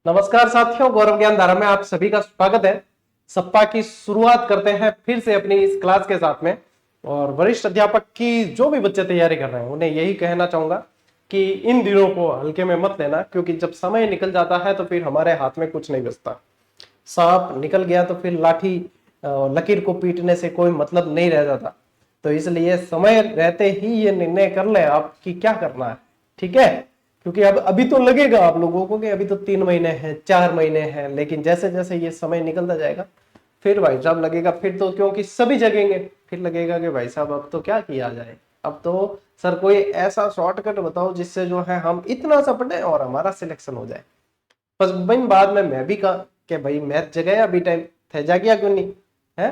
नमस्कार साथियों, गौरव ज्ञान धारा में आप सभी का स्वागत है। सप्ताह की शुरुआत करते हैं फिर से अपनी इस क्लास के साथ में। और वरिष्ठ अध्यापक की जो भी बच्चे तैयारी कर रहे हैं उन्हें यही कहना चाहूंगा कि इन दिनों को हल्के में मत लेना, क्योंकि जब समय निकल जाता है तो फिर हमारे हाथ में कुछ नहीं बचता। सांप निकल गया तो फिर लाठी लकीर को पीटने से कोई मतलब नहीं रह जाता। तो इसलिए समय रहते ही ये निर्णय कर लें आप कि क्या करना है, ठीक है। क्योंकि अब अभी तो लगेगा आप लोगों को कि अभी तो 3 महीने हैं, 4 महीने हैं, लेकिन जैसे जैसे ये समय निकलता जाएगा फिर भाई साहब लगेगा, फिर तो क्योंकि सभी जगेंगे, फिर लगेगा कि भाई साहब अब तो क्या किया जाए। अब तो सर कोई ऐसा शॉर्टकट बताओ जिससे जो है हम इतना सा पढ़े और हमारा सिलेक्शन हो जाए। बस भाई बाद में मैं भी कहा कि भाई मैथ जगह अभी टाइम थे जा गया क्यों नहीं है।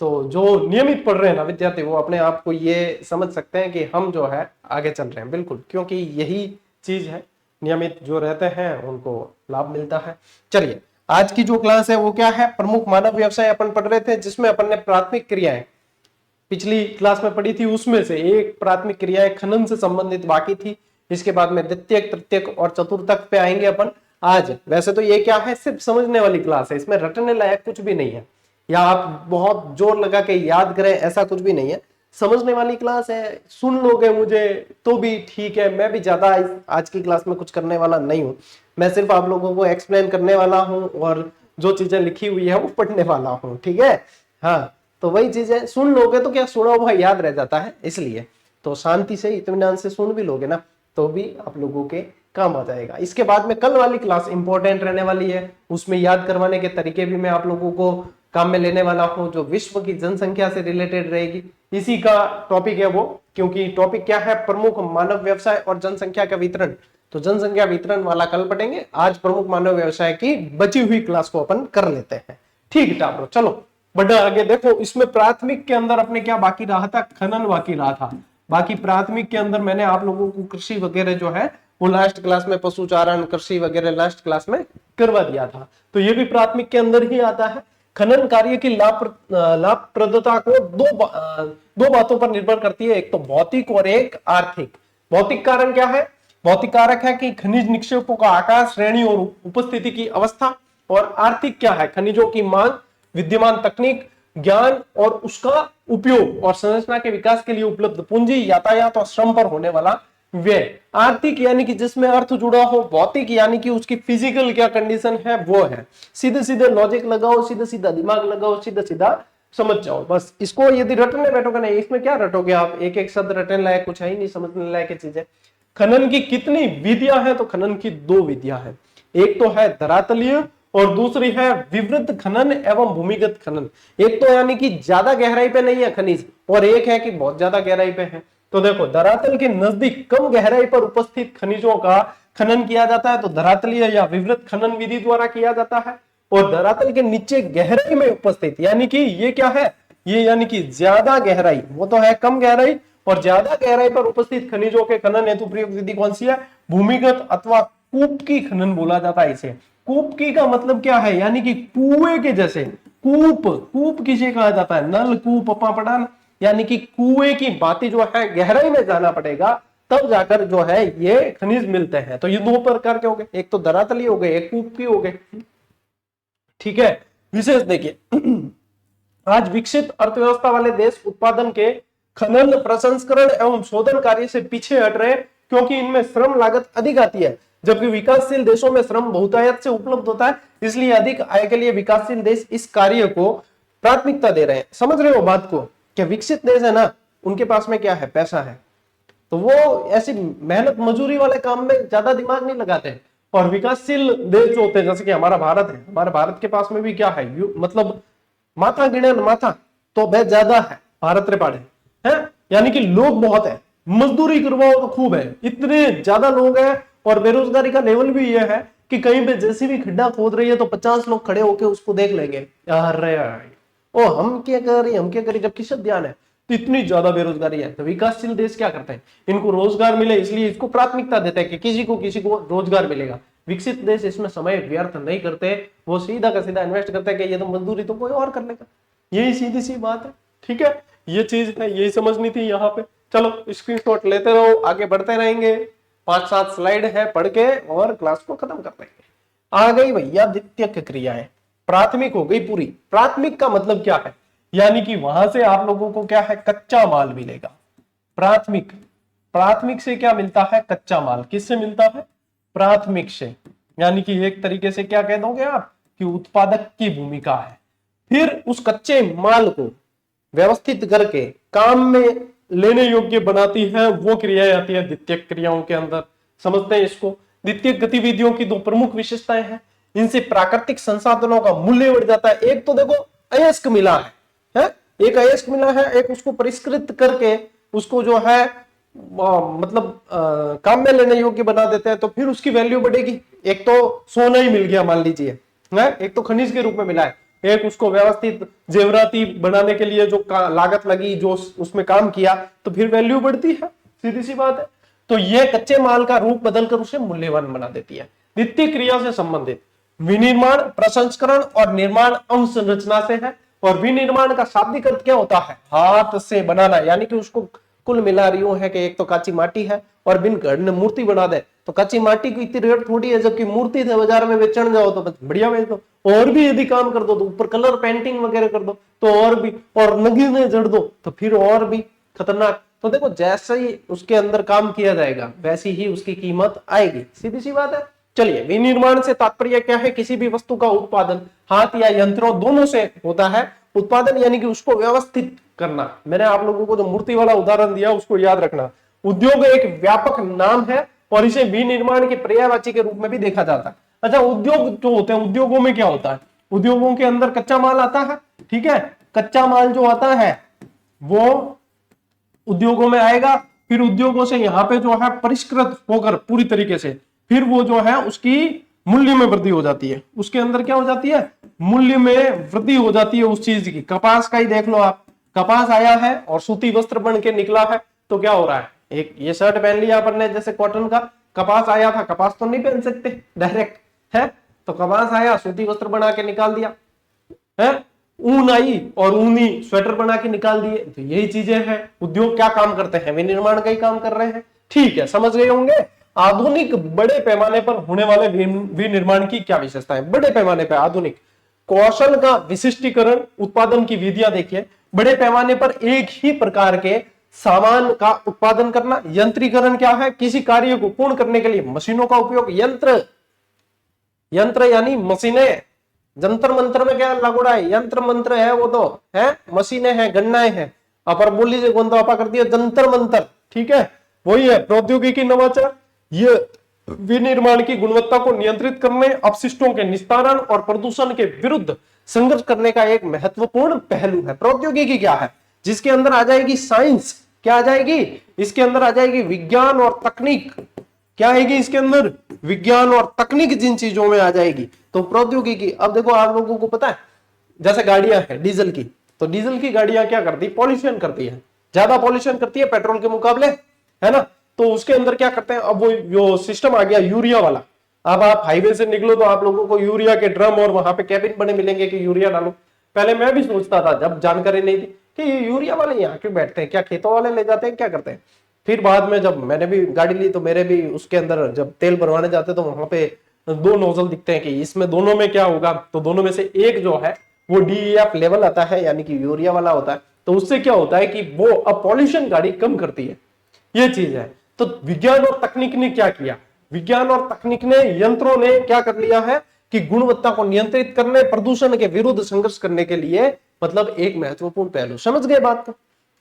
तो जो नियमित पढ़ रहे हैं ना विद्यार्थी, वो अपने आप को ये समझ सकते हैं कि हम जो है आगे चल रहे हैं, बिल्कुल, क्योंकि यही चीज है। नियमित जो रहते हैं उनको लाभ मिलता है। चलिए, आज की जो क्लास है वो क्या है, प्रमुख मानव व्यवसाय अपन पढ़ रहे थे, जिसमें अपन ने प्राथमिक क्रियाएं पिछली क्लास में पढ़ी थी। उसमें से एक प्राथमिक क्रियाएं खनन से संबंधित बाकी थी। इसके बाद में द्वितीयक, तृतीयक और चतुर्थक पे आएंगे अपन आज। वैसे तो ये क्या है, सिर्फ समझने वाली क्लास है, इसमें रटने लायक कुछ भी नहीं है, या आप बहुत जोर लगा के याद करें ऐसा कुछ भी नहीं है। समझने वाली क्लास है, सुन लोगे मुझे तो भी ठीक है। मैं भी ज्यादा आज की क्लास में कुछ करने वाला नहीं हूं, मैं सिर्फ आप लोगों को एक्सप्लेन करने वाला हूं और जो चीजें लिखी हुई है वो पढ़ने वाला हूं, ठीक है। हाँ, तो वही चीज है, सुन लोगे तो क्या सुना हुआ याद रह जाता है, इसलिए तो शांति से इत्मीनान से सुन भी लोगे ना तो भी आप लोगों के काम आ जाएगा। इसके बाद में कल वाली क्लास इंपॉर्टेंट रहने वाली है, उसमें याद करवाने के तरीके भी मैं आप लोगों को काम में लेने वाला हूं, जो विश्व की जनसंख्या से रिलेटेड रहेगी। इसी का टॉपिक है वो, क्योंकि टॉपिक क्या है, प्रमुख मानव व्यवसाय और जनसंख्या का वितरण। तो जनसंख्या वितरण वाला कल पढ़ेंगे, आज प्रमुख मानव व्यवसाय की बची हुई क्लास को अपन कर लेते हैं। ठीक है टाबरो, चलो बढ़ा आगे। देखो इसमें प्राथमिक के अंदर अपने क्या बाकी रहा था, खनन बाकी रहा था। बाकी प्राथमिक के अंदर मैंने आप लोगों को कृषि वगैरह जो है वो लास्ट क्लास में, पशु चारण कृषि वगैरह लास्ट क्लास में करवा दिया था। तो ये भी प्राथमिक के अंदर ही आता है। खनन कार्य की लाभप्रदता को दो बातों पर निर्भर करती है, एक तो भौतिक और एक आर्थिक। भौतिक कारण क्या है, भौतिक कारक है कि खनिज निक्षेपों का आकार, श्रेणी और उपस्थिति की अवस्था। और आर्थिक क्या है, खनिजों की मांग, विद्यमान तकनीक, ज्ञान और उसका उपयोग, और संरचना के विकास के लिए उपलब्ध पूंजी, यातायात और श्रम पर होने वाला व्यय। आर्थिक यानी कि जिसमें अर्थ जुड़ा हो, भौतिक यानी कि उसकी फिजिकल क्या कंडीशन है वो है। सीधे सीधे लॉजिक लगाओ, सीधा सीधा दिमाग लगाओ, सीधा सीधा समझ जाओ। बस इसको यदि रटने बैठोगे नहीं, इसमें क्या रटोगे आप, एक एक शब्द रटने लायक कुछ है ही नहीं, समझने लायक चीजें। खनन की कितनी विधियां हैं, तो खनन की 2 विधियां हैं। एक तो है धरातलीय और दूसरी है विवृत खनन एवं भूमिगत खनन। एक तो यानी कि ज्यादा गहराई पे नहीं है खनिज, और एक है कि बहुत ज्यादा गहराई पे है। तो देखो, धरातल के नजदीक कम गहराई पर उपस्थित खनिजों का खनन किया जाता है तो धरातलीय या विवृत खनन विधि द्वारा किया जाता है। और धरातल के नीचे गहराई में उपस्थित यानी कि ये क्या है, ये यानी कि ज्यादा गहराई, वो तो है कम गहराई, और ज्यादा गहराई पर उपस्थित खनिजों के खनन हेतु प्रयुक्त विधि कौन सी है, भूमिगत अथवा कूप की खनन बोला जाता है इसे। कूप की का मतलब क्या है, यानी कि कुएं के जैसे। कूप, कूप किसे कहा जाता है, नल कूप अपा पड़ा ना, यानी कि कुएं की बातें जो है गहराई में जाना पड़ेगा तब जाकर जो है ये खनिज मिलते हैं। तो ये 2 प्रकार के हो गए, एक तो धरातली हो गए, एक कूप की हो गए, ठीक है। विशेष देखिए, आज विकसित अर्थव्यवस्था वाले देश उत्पादन के खनन, प्रसंस्करण एवं शोधन कार्य से पीछे हट रहे हैं, क्योंकि इनमें श्रम लागत अधिक आती है, जबकि विकासशील देशों में श्रम बहुतायत से उपलब्ध होता है। इसलिए अधिक आय के लिए विकासशील देश इस कार्य को प्राथमिकता दे रहे हैं। समझ रहे हो बात को, क्या विकसित देश है ना, उनके पास में क्या है, पैसा है, तो वो ऐसी मेहनत मजूरी वाले काम में ज्यादा दिमाग नहीं लगाते। और विकासशील देश जो होते हैं, जैसे कि हमारा भारत है, हमारे भारत के पास में भी क्या है, मतलब माथा गिने माथा तो बहुत ज्यादा है भारत रे पाड़े है, यानी कि लोग बहुत है, मजदूरी करवाओ तो खूब है, इतने ज्यादा लोग हैं। और बेरोजगारी का लेवल भी ये है कि कहीं पे जैसी भी खड्डा खोद रही है तो 50 लोग खड़े होके उसको देख लेंगे, अरे ओ हम क्या कर रही, हम क्या करें, जब किसका ध्यान है। तो इतनी ज्यादा बेरोजगारी है, तो विकासशील देश क्या करते हैं, इनको रोजगार मिले इसलिए इसको प्राथमिकता देते हैं कि किसी को रोजगार मिलेगा। विकसित देश इसमें समय व्यर्थ नहीं करते, वो सीधा का सीधा इन्वेस्ट करते हैं कि ये तो मजदूरी तो कोई और कर लेगा। यही सीधी सी बात है, ठीक है। ये चीज है, यही समझनी थी यहाँ पे। चलो स्क्रीनशॉट लेते रहो, आगे बढ़ते रहेंगे। 5-7 स्लाइड है, पढ़ के और क्लास को खत्म कर देंगे। आ गई भैया द्वितीयक क्रियाएं, प्राथमिक हो गई पूरी। प्राथमिक का मतलब क्या है, यानी कि वहां से आप लोगों को क्या है, कच्चा माल मिलेगा। प्राथमिक, प्राथमिक से क्या मिलता है, कच्चा माल। किससे मिलता है, प्राथमिक से। यानी कि एक तरीके से क्या कह दोगे आप कि उत्पादक की भूमिका है। फिर उस कच्चे माल को व्यवस्थित करके काम में लेने योग्य बनाती है, वो क्रियाएं आती है द्वितीयक क्रियाओं के अंदर। समझते हैं इसको। द्वितीयक गतिविधियों की दो प्रमुख विशेषताएं हैं, इनसे प्राकृतिक संसाधनों का मूल्य बढ़ जाता है। एक तो देखो अयस्क मिला है? एक अयस्क मिला है, एक उसको परिष्कृत करके उसको जो है मतलब काम में लेने योग्य बना देते हैं, तो फिर उसकी वैल्यू बढ़ेगी। एक तो सोना ही मिल गया मान लीजिए, एक तो खनिज के रूप में मिला है, एक उसको व्यवस्थित जेवराती बनाने के लिए जो लागत लगी, जो उसमें काम किया, तो फिर वैल्यू बढ़ती है, सीधी सी बात है। तो ये कच्चे माल का रूप बदलकर उसे मूल्यवान बना देती है। द्वितीय क्रिया से संबंधित विनिर्माण प्रसंस्करण और निर्माण अवसंरचना से है। और विनिर्माण का शाब्दिक अर्थ क्या होता है, हाथ से बनाना। यानी कि उसको कुल मिला रही है कि एक तो कच्ची माटी है और बिन गढ़ ने मूर्ति बना दे, तो कच्ची माटी की इतनी रेट थोड़ी है, जबकि मूर्ति से बाजार में बेचने जाओ तो बढ़िया बेच दो। और भी यदि काम कर दो तो ऊपर कलर पेंटिंग वगैरह कर दो तो और भी, और नगी में जड़ दो तो फिर और भी खतरनाक। तो देखो जैसे ही उसके अंदर काम किया जाएगा वैसी ही उसकी कीमत आएगी, सीधी सी बात है। चलिए, विनिर्माण से तात्पर्य क्या है, किसी भी वस्तु का उत्पादन हाथ या यंत्रों दोनों से होता है। उत्पादन यानी कि उसको व्यवस्थित करना। मैंने आप लोगों को जो मूर्ति वाला उदाहरण दिया उसको याद रखना। उद्योग एक व्यापक नाम है और इसे विनिर्माण के पर्यायवाची के रूप में भी देखा जाता है। अच्छा, उद्योग जो होते हैं, उद्योगों में क्या होता है, उद्योगों के अंदर कच्चा माल आता है, ठीक है। कच्चा माल जो आता है वो उद्योगों में आएगा, फिर उद्योगों से यहाँ पे जो है परिष्कृत होकर पूरी तरीके से फिर वो जो है उसकी मूल्य में वृद्धि हो जाती है। उसके अंदर क्या हो जाती है, मूल्य में वृद्धि हो जाती है उस चीज की। कपास का ही देख लो आप, कपास आया है और सूती वस्त्र बन के निकला है, तो क्या हो रहा है, एक ये शर्ट पहन लिया अपन ने जैसे कॉटन का, कपास आया था, कपास तो नहीं पहन सकते डायरेक्ट है, तो कपास आया, सूती वस्त्र बना के निकाल दिया है, ऊन आई और ऊनी स्वेटर बना के निकाल दिए। तो यही चीजें हैं, उद्योग क्या काम करते हैं, विनिर्माण का ही काम कर रहे हैं। ठीक है, समझ गए होंगे आधुनिक बड़े पैमाने पर होने वाले विनिर्माण की क्या विशेषताएं। बड़े पैमाने पर आधुनिक कौशल का विशिष्टीकरण, उत्पादन की विधियां देखिए। बड़े पैमाने पर एक ही प्रकार के सामान का उत्पादन करना। यंत्रीकरण क्या है, किसी कार्य को पूर्ण करने के लिए मशीनों का उपयोग। यंत्र, यंत्र यानी मशीनें। जंतर मंत्र में क्या लगुड़ा है, यंत्र मंत्र है, वो तो है मशीनें हैं, गणनाएं हैं। अपर बोली से कौन तो आपा कर दिया जंतर मंत्र, ठीक है, वही है प्रौद्योगिकी नवाचार। ये विनिर्माण की गुणवत्ता को नियंत्रित करने, अपशिष्टों के निस्तारण और प्रदूषण के विरुद्ध संघर्ष करने का एक महत्वपूर्ण पहलू है। प्रौद्योगिकी क्या है, जिसके अंदर आ जाएगी साइंस, क्या आ जाएगी, इसके अंदर आ जाएगी विज्ञान और तकनीक। क्या आएगी इसके अंदर, विज्ञान और तकनीक, जिन चीजों में आ जाएगी तो प्रौद्योगिकी। अब देखो आप लोगों को पता है, जैसे गाड़ियां हैं डीजल की, तो डीजल की गाड़ियां क्या करती है, पॉल्यूशन करती है, ज्यादा पॉल्यूशन करती है पेट्रोल के मुकाबले, है ना। तो उसके अंदर क्या करते हैं, अब वो जो सिस्टम आ गया यूरिया वाला। अब आप हाईवे से निकलो तो आप लोगों को यूरिया के ड्रम और वहां पे कैबिन बने मिलेंगे कि यूरिया डालो। पहले मैं भी सोचता था जब जानकारी नहीं थी कि ये यूरिया वाले यहाँ क्यों बैठते हैं, क्या खेतों वाले ले जाते हैं, क्या करते हैं। फिर बाद में जब मैंने भी गाड़ी ली तो मेरे भी उसके अंदर जब तेल भरवाने जाते तो वहां पे दो नोजल दिखते हैं कि इसमें दोनों में क्या होगा, तो दोनों में से एक जो है वो DEF लेवल आता है, यानी कि यूरिया वाला होता है। तो उससे क्या होता है कि वो अब पॉल्यूशन गाड़ी कम करती है, ये चीज है। तो विज्ञान और तकनीक ने क्या किया, विज्ञान और तकनीक ने, यंत्रों ने क्या कर लिया है कि गुणवत्ता को नियंत्रित करने, प्रदूषण के विरुद्ध संघर्ष करने के लिए मतलब एक महत्वपूर्ण पहलू। समझ गए बात को।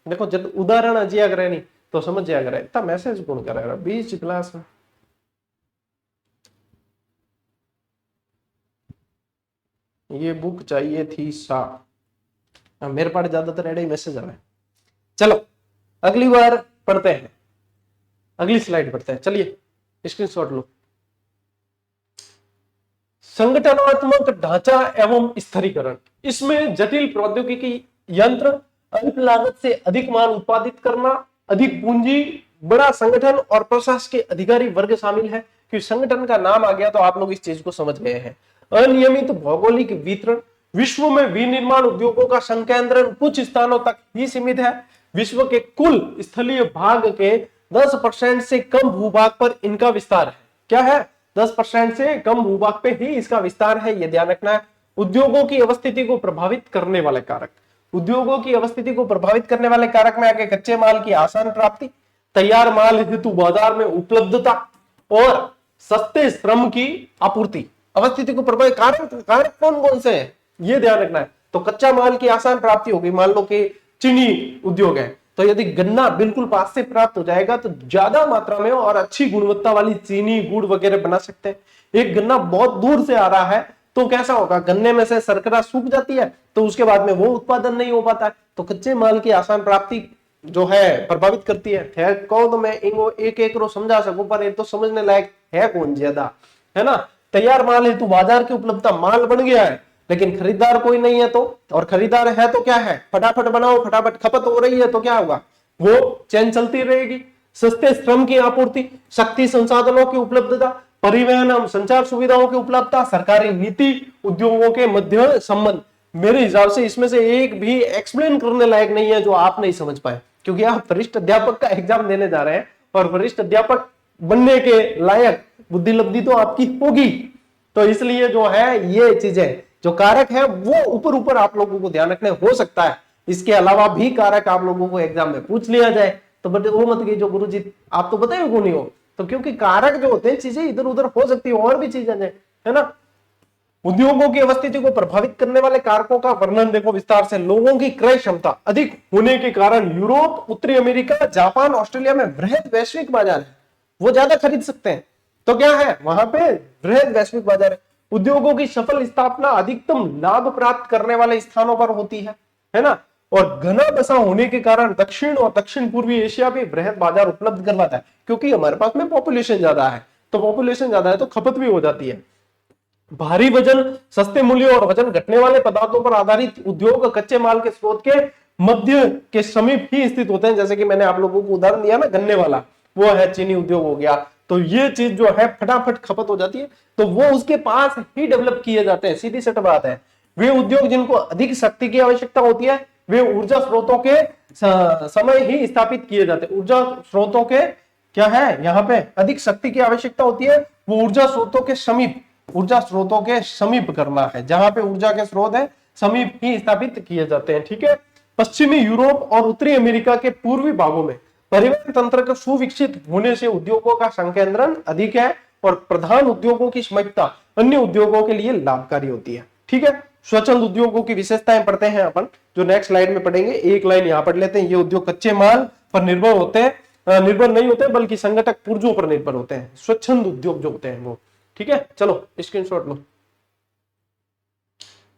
देखो जब उदाहरण अजिया करे नहीं तो समझ जाया करे, इतना मैसेज कौन कर रहा है 20 क्लास में। ये बुक चाहिए थी साफ, मेरे पास ज्यादातर ऐडे ही मैसेज आ रहा है। चलो अगली बार पढ़ते हैं, अगली स्लाइड पढ़ते हैं। चलिए स्क्रीनशॉट लो। संगठनात्मक ढांचा एवं स्थिरीकरण, इसमें जटिल प्रौद्योगिकी, यंत्र, अल्प लागत से अधिक माल उत्पादित करना, अधिक पूंजी, बड़ा संगठन और प्रशासकीय अधिकारी वर्ग शामिल है। कि संगठन का नाम आ गया तो आप लोग इस चीज को समझ गए हैं। अनियमित भौगोलिक वितरण, विश्व में विनिर्माण उद्योगों का संकेंद्रण कुछ स्थानों तक ही सीमित है। विश्व के कुल स्थलीय भाग के 10% से कम भूभाग पर इनका विस्तार है। क्या है, 10% से कम भूभाग पे ही इसका विस्तार है, ये ध्यान रखना है। उद्योगों की अवस्थिति को प्रभावित करने वाले कारक, उद्योगों की अवस्थिति को प्रभावित करने वाले कारक में आगे कच्चे माल की आसान प्राप्ति, तैयार माल हेतु बाजार में उपलब्धता और सस्ते श्रम की आपूर्ति। अवस्थिति को प्रभावित कारक कौन कौन से हैं, ये ध्यान रखना है। तो कच्चा माल की आसान प्राप्ति होगी, मान लो कि चीनी उद्योग है, तो यदि गन्ना बिल्कुल पास से प्राप्त हो जाएगा तो ज्यादा मात्रा में और अच्छी गुणवत्ता वाली चीनी, गुड़ वगैरह बना सकते हैं। एक गन्ना बहुत दूर से आ रहा है तो कैसा होगा, गन्ने में से शर्करा सूख जाती है तो उसके बाद में वो उत्पादन नहीं हो पाता है। तो कच्चे माल की आसान प्राप्ति जो है प्रभावित करती है। खैर कहो तो मैं इनको एक एक रो समझा सकूं, पर ये तो समझने लायक है कौन ज्यादा, है ना। तैयार माल हेतु बाजार की उपलब्धता, माल बन गया है लेकिन खरीदार कोई नहीं है, तो और खरीदार है तो क्या है, फटाफट बनाओ, फटाफट खपत हो रही है तो क्या होगा, वो चैन चलती रहेगी। सस्ते श्रम की आपूर्ति, शक्ति संसाधनों की उपलब्धता, परिवहन एवं संचार सुविधाओं की उपलब्धता, सरकारी नीति, उद्योगों के मध्य संबंध। मेरे हिसाब से इसमें से एक भी एक्सप्लेन करने लायक नहीं है जो आप नहीं समझ पाए, क्योंकि आप वरिष्ठ अध्यापक का एग्जाम देने जा रहे हैं और वरिष्ठ अध्यापक बनने के लायक बुद्धि लब्धि तो आपकी होगी। तो इसलिए जो है ये चीजें जो कारक है वो ऊपर ऊपर आप लोगों को ध्यान रखने हो सकता है, इसके अलावा भी कारक आप लोगों को एग्जाम में पूछ लिया जाए तो बट वो मत कि जो गुरुजी आप तो बताए क्यों नहीं हो, तो क्योंकि कारक जो होते हैं चीजें इधर उधर हो सकती है और भी चीजें है ना। उद्योगों की अवस्थिति को प्रभावित करने वाले कारकों का वर्णन देखो विस्तार से। लोगों की क्रय क्षमता अधिक होने के कारण यूरोप, उत्तरी अमेरिका, जापान, ऑस्ट्रेलिया में वृहद वैश्विक बाजार है, वो ज्यादा खरीद सकते हैं। तो क्या है, वहां पे वृहद वैश्विक बाजार है। उद्योगों की सफल स्थापना अधिकतम लाभ प्राप्त करने वाले स्थानों पर होती है ना। और घना बसा होने के कारण दक्षिण और दक्षिण पूर्वी एशिया भी वृहद बाजार उपलब्ध करवाता है, क्योंकि हमारे पास में पॉपुलेशन ज्यादा है, तो पॉपुलेशन ज्यादा है तो खपत भी हो जाती है। भारी वजन, सस्ते मूल्य और वजन घटने वाले पदार्थों पर आधारित उद्योग कच्चे माल के स्रोत के मध्य के समीप ही स्थित होते हैं। जैसे कि मैंने आप लोगों को उदाहरण दिया ना गन्ने वाला, वो है चीनी उद्योग हो गया, तो ये चीज जो है फटाफट खपत हो जाती है, तो वो उसके पास ही डेवलप किए जाते हैं। सीधी सट बात है। वे उद्योग जिनको अधिक शक्ति की आवश्यकता होती है वे ऊर्जा स्रोतों के समय ही स्थापित किए जाते हैं। ऊर्जा स्रोतों के क्या है, यहाँ पे अधिक शक्ति की आवश्यकता होती है, वो ऊर्जा स्रोतों के समीप करना है, जहां पे ऊर्जा के स्रोत है समीप ही स्थापित किए जाते हैं। ठीक है। पश्चिमी यूरोप और उत्तरी अमेरिका के पूर्वी भागों में परिवहन तंत्र का सुविकसित होने से उद्योगों का संकेंद्रण अधिक है और प्रधान उद्योगों की स्वायत्तता अन्य उद्योगों के लिए लाभकारी होती है। ठीक है। स्वच्छंद उद्योगों की विशेषताएं पढ़ते हैं अपन, जो नेक्स्ट स्लाइड में पढ़ेंगे। एक लाइन यहां पढ़ लेते हैं। ये उद्योग कच्चे माल पर निर्भर होते हैं, निर्भर नहीं होते बल्कि संगठक पुर्जों पर निर्भर होते हैं। स्वच्छंद उद्योग जो होते हैं वो। ठीक है। चलो स्क्रीनशॉट लो।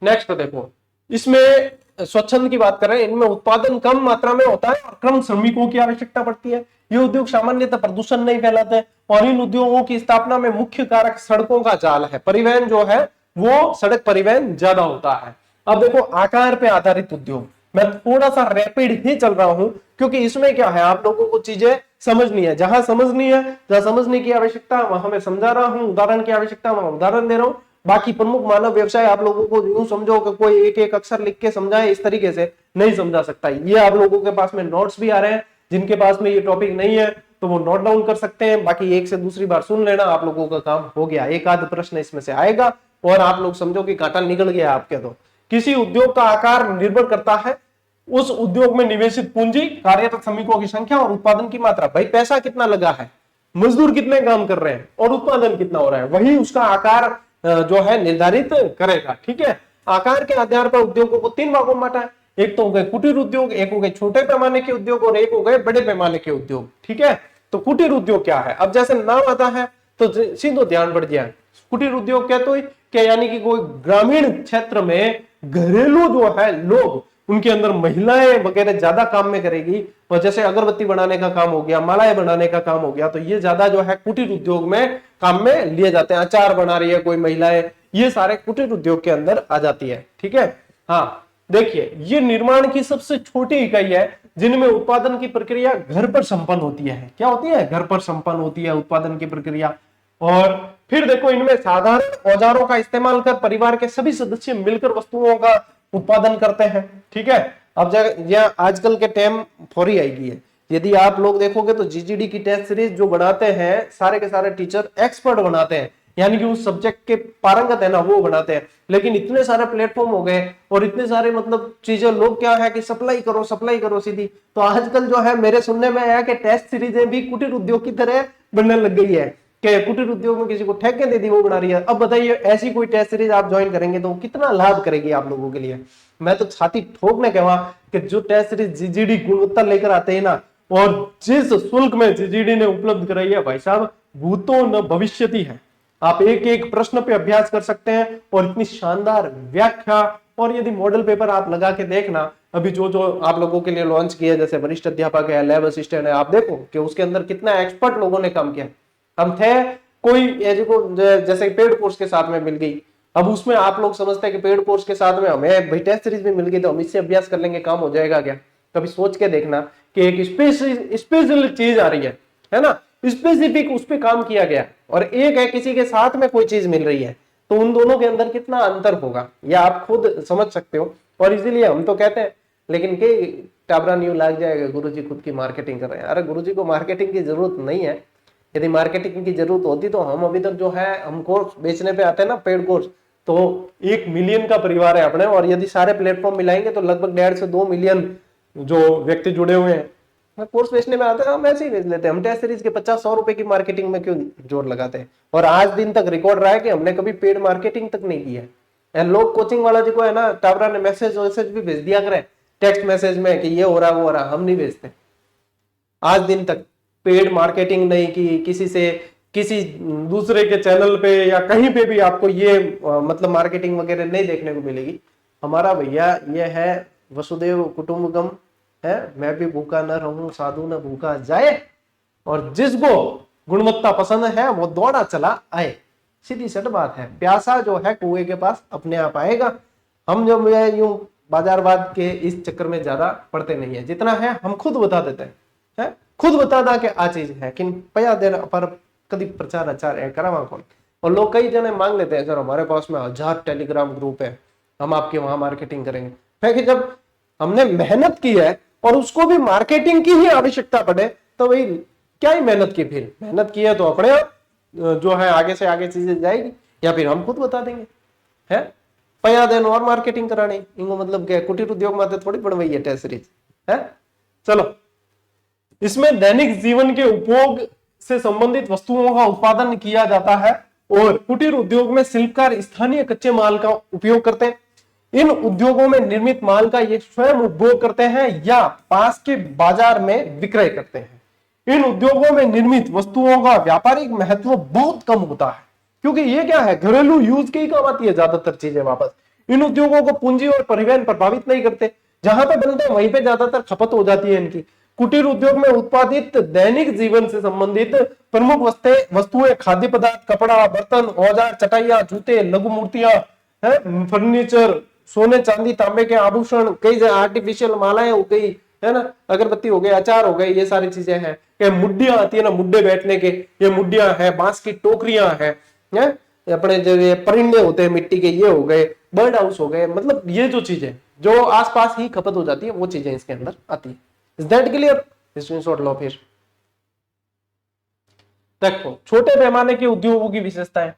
नेक्स्ट देखो, इसमें स्वच्छंद की बात कर रहे हैं, इनमें उत्पादन कम मात्रा में होता है और कम श्रमिकों की आवश्यकता पड़ती है। ये उद्योग सामान्यतः प्रदूषण नहीं फैलाते और इन उद्योगों की स्थापना में मुख्य कारक सड़कों का जाल है। परिवहन जो है वो सड़क परिवहन ज्यादा होता है। अब देखो आकार पे आधारित उद्योग, मैं थोड़ा सा रैपिड ही चल रहा हूं क्योंकि इसमें क्या है आप लोगों को चीजें समझनी है, जहां समझनी है, जहां समझने की आवश्यकता वहां मैं समझा रहा हूं, उदाहरण की आवश्यकता वहां उदाहरण दे रहा हूं। बाकी प्रमुख मानव व्यवसाय आप लोगों को यूं समझो कि कोई एक एक अक्षर लिख के समझाए इस तरीके से नहीं समझा सकता। ये आप लोगों के पास में नोट्स भी आ रहे हैं, जिनके पास में ये टॉपिक नहीं है तो वो नोट डाउन कर सकते हैं, बाकी एक से दूसरी बार सुन लेना, आप लोगों का काम हो गया। एक आध प्रश्न इसमें से आएगा और आप लोग समझो कि कांटा निकल गया आपके। तो किसी उद्योग का आकार निर्भर करता है उस उद्योग में निवेशित पूंजी, कार्यरत श्रमिकों की संख्या और उत्पादन की मात्रा। भाई पैसा कितना लगा है, मजदूर कितने काम कर रहे हैं और उत्पादन कितना हो रहा है, वही उसका आकार जो है निर्धारित करेगा। ठीक है। आकार के आधार पर उद्योगों को तीन भागों में बांटा है। एक तो हो गए कुटीर उद्योग, एक हो गए छोटे पैमाने के उद्योग और एक हो गए बड़े पैमाने के उद्योग। ठीक है। तो कुटीर उद्योग क्या है, अब जैसे नाम आता है तो सीधो ध्यान बढ़ गया। कुटीर उद्योग क्या तो क्या, यानी कि कोई ग्रामीण क्षेत्र में घरेलू जो है लोग, उनके अंदर महिलाएं वगैरह ज्यादा काम में करेगी, और जैसे अगरबत्ती बनाने का काम हो गया, मालाएं बनाने का काम हो गया, तो ये ज्यादा जो है कुटीर उद्योग में काम में लिए जाते हैं। अचार बना रही है कोई महिलाएं, ये सारे कुटीर उद्योग के अंदर आ जाती है। ठीक है। हाँ देखिए, ये निर्माण की सबसे छोटी इकाई है जिनमें उत्पादन की प्रक्रिया घर पर संपन्न होती है। क्या होती है, घर पर संपन्न होती है उत्पादन की प्रक्रिया। और फिर देखो इनमें साधारण औजारों का इस्तेमाल कर परिवार के सभी सदस्य मिलकर वस्तुओं का उत्पादन करते हैं। ठीक है। अब यह आजकल के टाइम फौरी आएगी है। यदि आप लोग देखोगे तो जीजीडी की टेस्ट सीरीज जो बनाते हैं सारे के सारे टीचर एक्सपर्ट बनाते हैं यानी कि उस सब्जेक्ट के पारंगत है ना वो बनाते हैं। लेकिन इतने सारे प्लेटफॉर्म हो गए और इतने सारे मतलब चीजें, लोग क्या है कि सप्लाई करो सीधी। तो आजकल जो है मेरे सुनने में आया कि टेस्ट सीरीजें भी कुटीर उद्योग की तरह बनने लग गई है, कि कुटीर उद्योग में किसी को ठेके दे दी वो बना रही है। अब बताइए ऐसी कोई टेस्ट सीरीज आप ज्वाइन करेंगे तो कितना लाभ करेगी आप लोगों के लिए। मैं तो छाती ठोकने कहवा कि जो टेस्ट सीरीज जीजीडी गुणवत्ता लेकर आते हैं ना, और जिस शुल्क में जीजीडी ने उपलब्ध कराई है भाई साहब, भूतो न भविष्यति है। आप एक एक प्रश्न पे अभ्यास कर सकते हैं और इतनी शानदार व्याख्या। और यदि मॉडल पेपर आप लगा के देखना, अभी जो जो आप लोगों के लिए लॉन्च किया, जैसे वरिष्ठ अध्यापक है, लैब असिस्टेंट है, आप देखो कि उसके अंदर कितना एक्सपर्ट लोगों ने काम किया। हम थे कोई जैसे पेड कोर्स के साथ में मिल गई, अब उसमें आप लोग समझते हैं कि पेड कोर्स के साथ में हमें भाई टेस्ट सीरीज में मिल गई तो हम इससे अभ्यास कर लेंगे, काम हो जाएगा क्या। कभी सोच के देखना कि एक स्पेशल चीज आ रही है ना, स्पेसिफिक उस पर काम किया गया, और एक है किसी के साथ में कोई चीज मिल रही है, तो उन दोनों के अंदर कितना अंतर होगा यह आप खुद समझ सकते हो। और इसीलिए हम तो कहते हैं, लेकिन के टाबरा न्यू लग जाएगा गुरुजी खुद की मार्केटिंग कर रहे हैं। अरे गुरुजी को मार्केटिंग की जरूरत नहीं है। यदि मार्केटिंग की जरूरत होती तो हम अभी तक जो है हम कोर्स बेचने पे आते हैं ना, पेड कोर्स, तो 1 मिलियन का परिवार है अपने, और यदि सारे प्लेटफॉर्म मिलाएंगे तो लगभग 1.5 से 2 मिलियन जो व्यक्ति जुड़े हुए हैं। कोर्स बेचने में आते हैं, हम ऐसे ही बेच लेते हैं। हम टेस्ट सीरीज के 50-100 रुपए की मार्केटिंग में क्यों जोर लगाते हैं। और आज दिन तक रिकॉर्ड रहा है कि हमने कभी पेड मार्केटिंग तक नहीं की है। लोग कोचिंग वाला जी को है ना, टाबरा ने मैसेज भी भेज दिया करे टेक्स्ट मैसेज में कि ये हो रहा वो हो रहा, हम नहीं भेजते। आज दिन तक पेड मार्केटिंग नहीं की किसी से, किसी दूसरे के चैनल पे या कहीं पे भी आपको ये मतलब मार्केटिंग वगैरह नहीं देखने को मिलेगी। हमारा भैया ये है वसुदेव कुटुंबकम है, मैं भी भूखा न रहूं साधु न भूखा जाए, और जिसको गुणवत्ता पसंद है वो दौड़ा चला आए। सीधी सट बात है, प्यासा जो है कुएं के पास अपने आप आएगा। हम जो यूं बाजारवाद के इस चक्कर में ज्यादा पड़ते नहीं है, जितना है हम खुद बता देते हैं, खुद बता दा कि आ चीज है, कि पया देना पर कभी प्रचार आचार है करावा कौन। और लोग कई जने मांग लेते हैं, सर हमारे पास में 1000 टेलीग्राम ग्रुप है, हम आपके वहां मार्केटिंग करेंगे। फिर जब हमने मेहनत की है और उसको भी मार्केटिंग की ही आवश्यकता पड़े तो भाई क्या ही मेहनत की, फिर मेहनत की है तो अपने आप जो है आगे से आगे चीजें जाएगी, या फिर हम खुद बता देंगे है। पया दिन और मार्केटिंग करानी इनको मतलब क्या, कुटीर उद्योग में थोड़ी बढ़वाई है टेस्ट सीरीज है। चलो, इसमें दैनिक जीवन के उपयोग से संबंधित वस्तुओं का उत्पादन किया जाता है, और कुटीर उद्योग में शिल्पकार स्थानीय कच्चे माल का उपयोग करते हैं। इन उद्योगों में निर्मित माल का ये स्वयं उपभोग करते हैं या पास के बाजार में विक्रय करते हैं। इन उद्योगों में निर्मित वस्तुओं का व्यापारिक महत्व बहुत कम होता है, क्योंकि ये क्या है, घरेलू यूज की काम आती है ज्यादातर चीजें वापस। इन उद्योगों को पूंजी और परिवहन प्रभावित नहीं करते, जहां पे बनते हैं वहीं पे ज्यादातर खपत हो जाती है इनकी। कुटीर उद्योग में उत्पादित दैनिक जीवन से संबंधित प्रमुख वस्तुएं खाद्य पदार्थ, कपड़ा, बर्तन, औजार, चटाइयां, जूते, लघु मूर्तियां, फर्नीचर, सोने चांदी तांबे के आभूषण, कई आर्टिफिशियल मालाएं हो गई है ना, अगरबत्ती हो गए, अचार हो गए, ये सारी चीजें हैं। मुड्डियां आती है ना, मुड्डे बैठने के, ये मुड्डियां हैं, बांस की टोकरियां हैं, अपने जो ये परिंदे होते हैं मिट्टी के, ये हो गए, बर्ड हाउस हो गए, मतलब ये जो चीजें जो आसपास ही खपत हो जाती है वो चीजें इसके अंदर आती है। Is that clear? स्क्रीनशॉट लो। फिर देखो छोटे पैमाने के उद्योगों की विशेषताएं,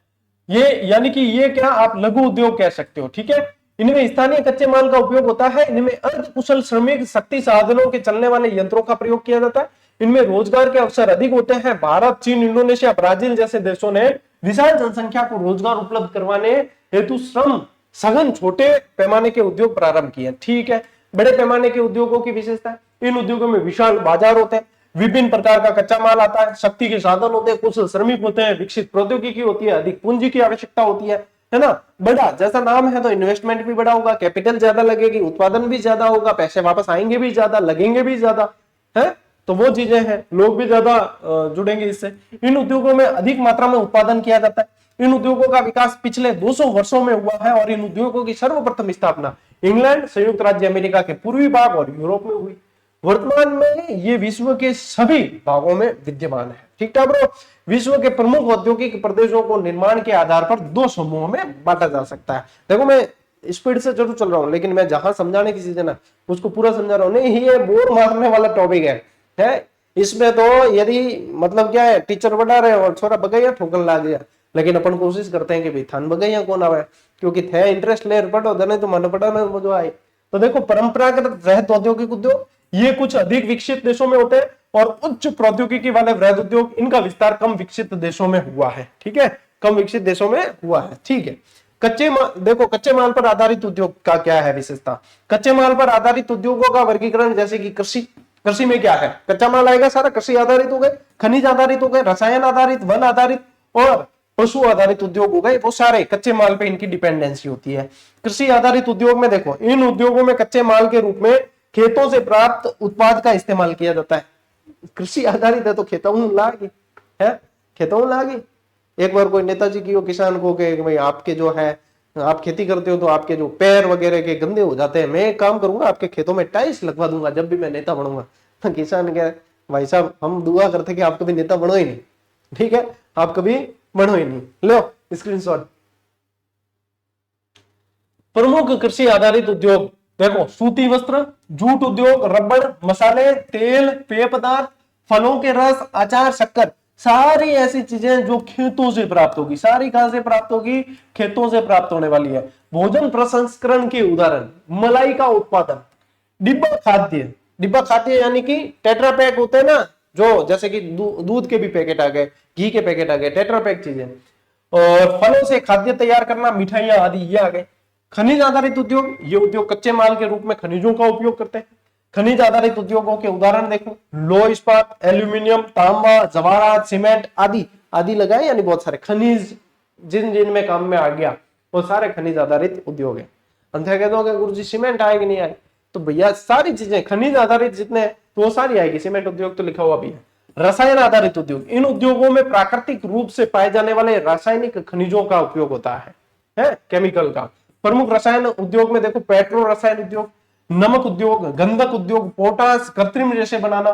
ये यानी कि ये क्या आप लघु उद्योग कह सकते हो, ठीक है। इनमें स्थानीय कच्चे माल का उपयोग होता है, इनमें अर्ध कुशल श्रमिक शक्ति साधनों के चलने वाले यंत्रों का प्रयोग किया जाता है, इनमें रोजगार के अवसर अधिक होते हैं। भारत, चीन, इंडोनेशिया, ब्राजील जैसे देशों ने विशाल जनसंख्या को रोजगार उपलब्ध करवाने हेतु श्रम सघन छोटे पैमाने के उद्योग प्रारंभ किए, ठीक है। बड़े पैमाने के उद्योगों की विशेषता है, इन उद्योगों में विशाल बाजार होते हैं, विभिन्न प्रकार का कच्चा माल आता है, शक्ति के साधन होते हैं, कुशल श्रमिक होते हैं, विकसित प्रौद्योगिकी होती है, अधिक पूंजी की आवश्यकता होती है ना। बड़ा जैसा नाम है तो इन्वेस्टमेंट भी बड़ा होगा, कैपिटल ज्यादा लगेगी, उत्पादन भी ज्यादा होगा, पैसे वापस आएंगे भी ज्यादा, लगेंगे भी ज्यादा है, तो वो चीजें हैं, लोग भी ज्यादा जुड़ेंगे इससे। इन उद्योगों में अधिक मात्रा में उत्पादन किया जाता है। इन उद्योगों का विकास पिछले 200 वर्षों में हुआ है और इन उद्योगों की सर्वप्रथम स्थापना इंग्लैंड, संयुक्त राज्य अमेरिका के पूर्वी भाग और यूरोप में हुई। वर्तमान में ये विश्व के सभी भागों में विद्यमान है, ठीक है ब्रो। विश्व के प्रमुख औद्योगिक प्रदेशों को निर्माण के आधार पर 2 समूहों में बांटा जा सकता है। देखो मैं स्पीड से जरूर चल रहा हूं, लेकिन मैं जहां समझाने की चीज है ना उसको पूरा समझा रहा हूं। नहीं, ये बोर मारने वाला टॉपिक है इसमें तो यदि मतलब क्या है, टीचर बढ़ा रहे और छोरा बगैया ठोकर ला गया, लेकिन अपन कोशिश करते हैं कि भाई थान बगैया कौन आवे, क्योंकि थे इंटरेस्ट ले पढ़ो नहीं तो मन पढ़ा ना मजा आए। तो देखो परंपरागत वृहद औद्योगिक उद्योग ये कुछ अधिक विकसित देशों में होते हैं, और उच्च प्रौद्योगिकी वाले वृहद उद्योग इनका विस्तार कम विकसित देशों में हुआ है। ठीक है, कम विकसित देशों में हुआ है। ठीक है, कच्चे माल, देखो कच्चे माल पर आधारित उद्योग का क्या है विशेषता। कच्चे माल पर आधारित उद्योगों का वर्गीकरण, जैसे कि कृषि, कृषि में क्या है, कच्चा माल आएगा सारा कृषि आधारित हो गए, खनिज आधारित हो गए, रसायन आधारित, वन आधारित और पशु आधारित उद्योग हो गए, वो सारे कच्चे माल पे इनकी डिपेंडेंसी होती है। कृषि आधारित उद्योग में देखो, इन उद्योगों में कच्चे माल के रूप में खेतों से प्राप्त उत्पाद का इस्तेमाल किया जाता है। कृषि आधारित है तो खेतों लागी है, खेतों लागी। एक बार कोई नेताजी की किसान को कि भाई आपके जो है, आप खेती करते हो तो आपके जो पैर वगैरह के गंदे हो जाते हैं, मैं काम करूंगा आपके खेतों में टाइल्स लगवा दूंगा जब भी मैं नेता बनूंगा। तो किसान कह भाई साहब हम दुआ करते कि आप कभी नेता बनो ही नहीं, ठीक है, आप कभी बनो ही नहीं। लो स्क्रीनशॉट। प्रमुख कृषि आधारित उद्योग देखो, सूती वस्त्र, जूट उद्योग, रबड़, मसाले, तेल, पेय पदार्थ, फलों के रस, अचार, शक्कर, सारी ऐसी चीजें जो खेतों से प्राप्त होगी। सारी कहां से प्राप्त होगी, खेतों से प्राप्त होने वाली है। भोजन प्रसंस्करण के उदाहरण, मलाई का उत्पादन, डिब्बा खाद्य, डिब्बा खाद्य यानी कि टेट्रा पैक होते हैं ना, जो जैसे कि दूध के भी पैकेट आ गए, घी के पैकेट आ गए, टेट्रा पैक चीजें। और फलों से खाद्य तैयार करना, मिठाइयां आदि ये आ गए। खनिज आधारित उद्योग, ये उद्योग कच्चे माल के रूप में खनिजों का उपयोग करते हैं। खनिज आधारित उद्योगों के उदाहरण देखो, लोह इस्पात, एल्यूमिनियम, तांबा, जवाहरात, सीमेंट आदि आदि लगाए, यानी बहुत सारे खनिज जिन जिन में काम में आ गया वो सारे खनिज आधारित उद्योग है। अंधे कह दोगे गुरु जी सीमेंट आएगी नहीं आएगी, तो भैया सारी चीजें खनिज आधारित जितने तो वो सारी आएगी। सीमेंट उद्योग तो लिखा हुआ भी है। रसायन आधारित उद्योग, इन उद्योगों में प्राकृतिक रूप से पाए जाने वाले रासायनिक खनिजों का उपयोग होता है केमिकल का। प्रमुख रसायन उद्योग में देखो, पेट्रो रसायन उद्योग, नमक उद्योग, गंधक उद्योग, पोटास, कृत्रिम रेशे बनाना,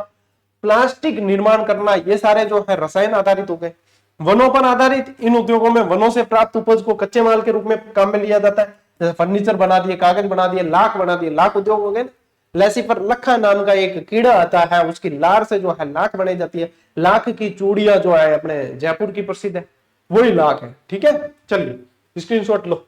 प्लास्टिक निर्माण करना, ये सारे जो है रसायन आधारित हो गए। वनों पर आधारित, इन उद्योगों में वनों से प्राप्त उपज को कच्चे माल के रूप में काम में लिया जाता है। जैसे फर्नीचर बना दिए, कागज बना दिए, लाख बना दिए, लाख उद्योग हो गए। लेसिफर लखा नाम का एक कीड़ा आता है, उसकी लार से जो है लाख बनाई जाती है। लाख की चूड़ियां जो है अपने जयपुर की प्रसिद्ध है, वही लाख है। ठीक है, चलिए स्क्रीनशॉट लो।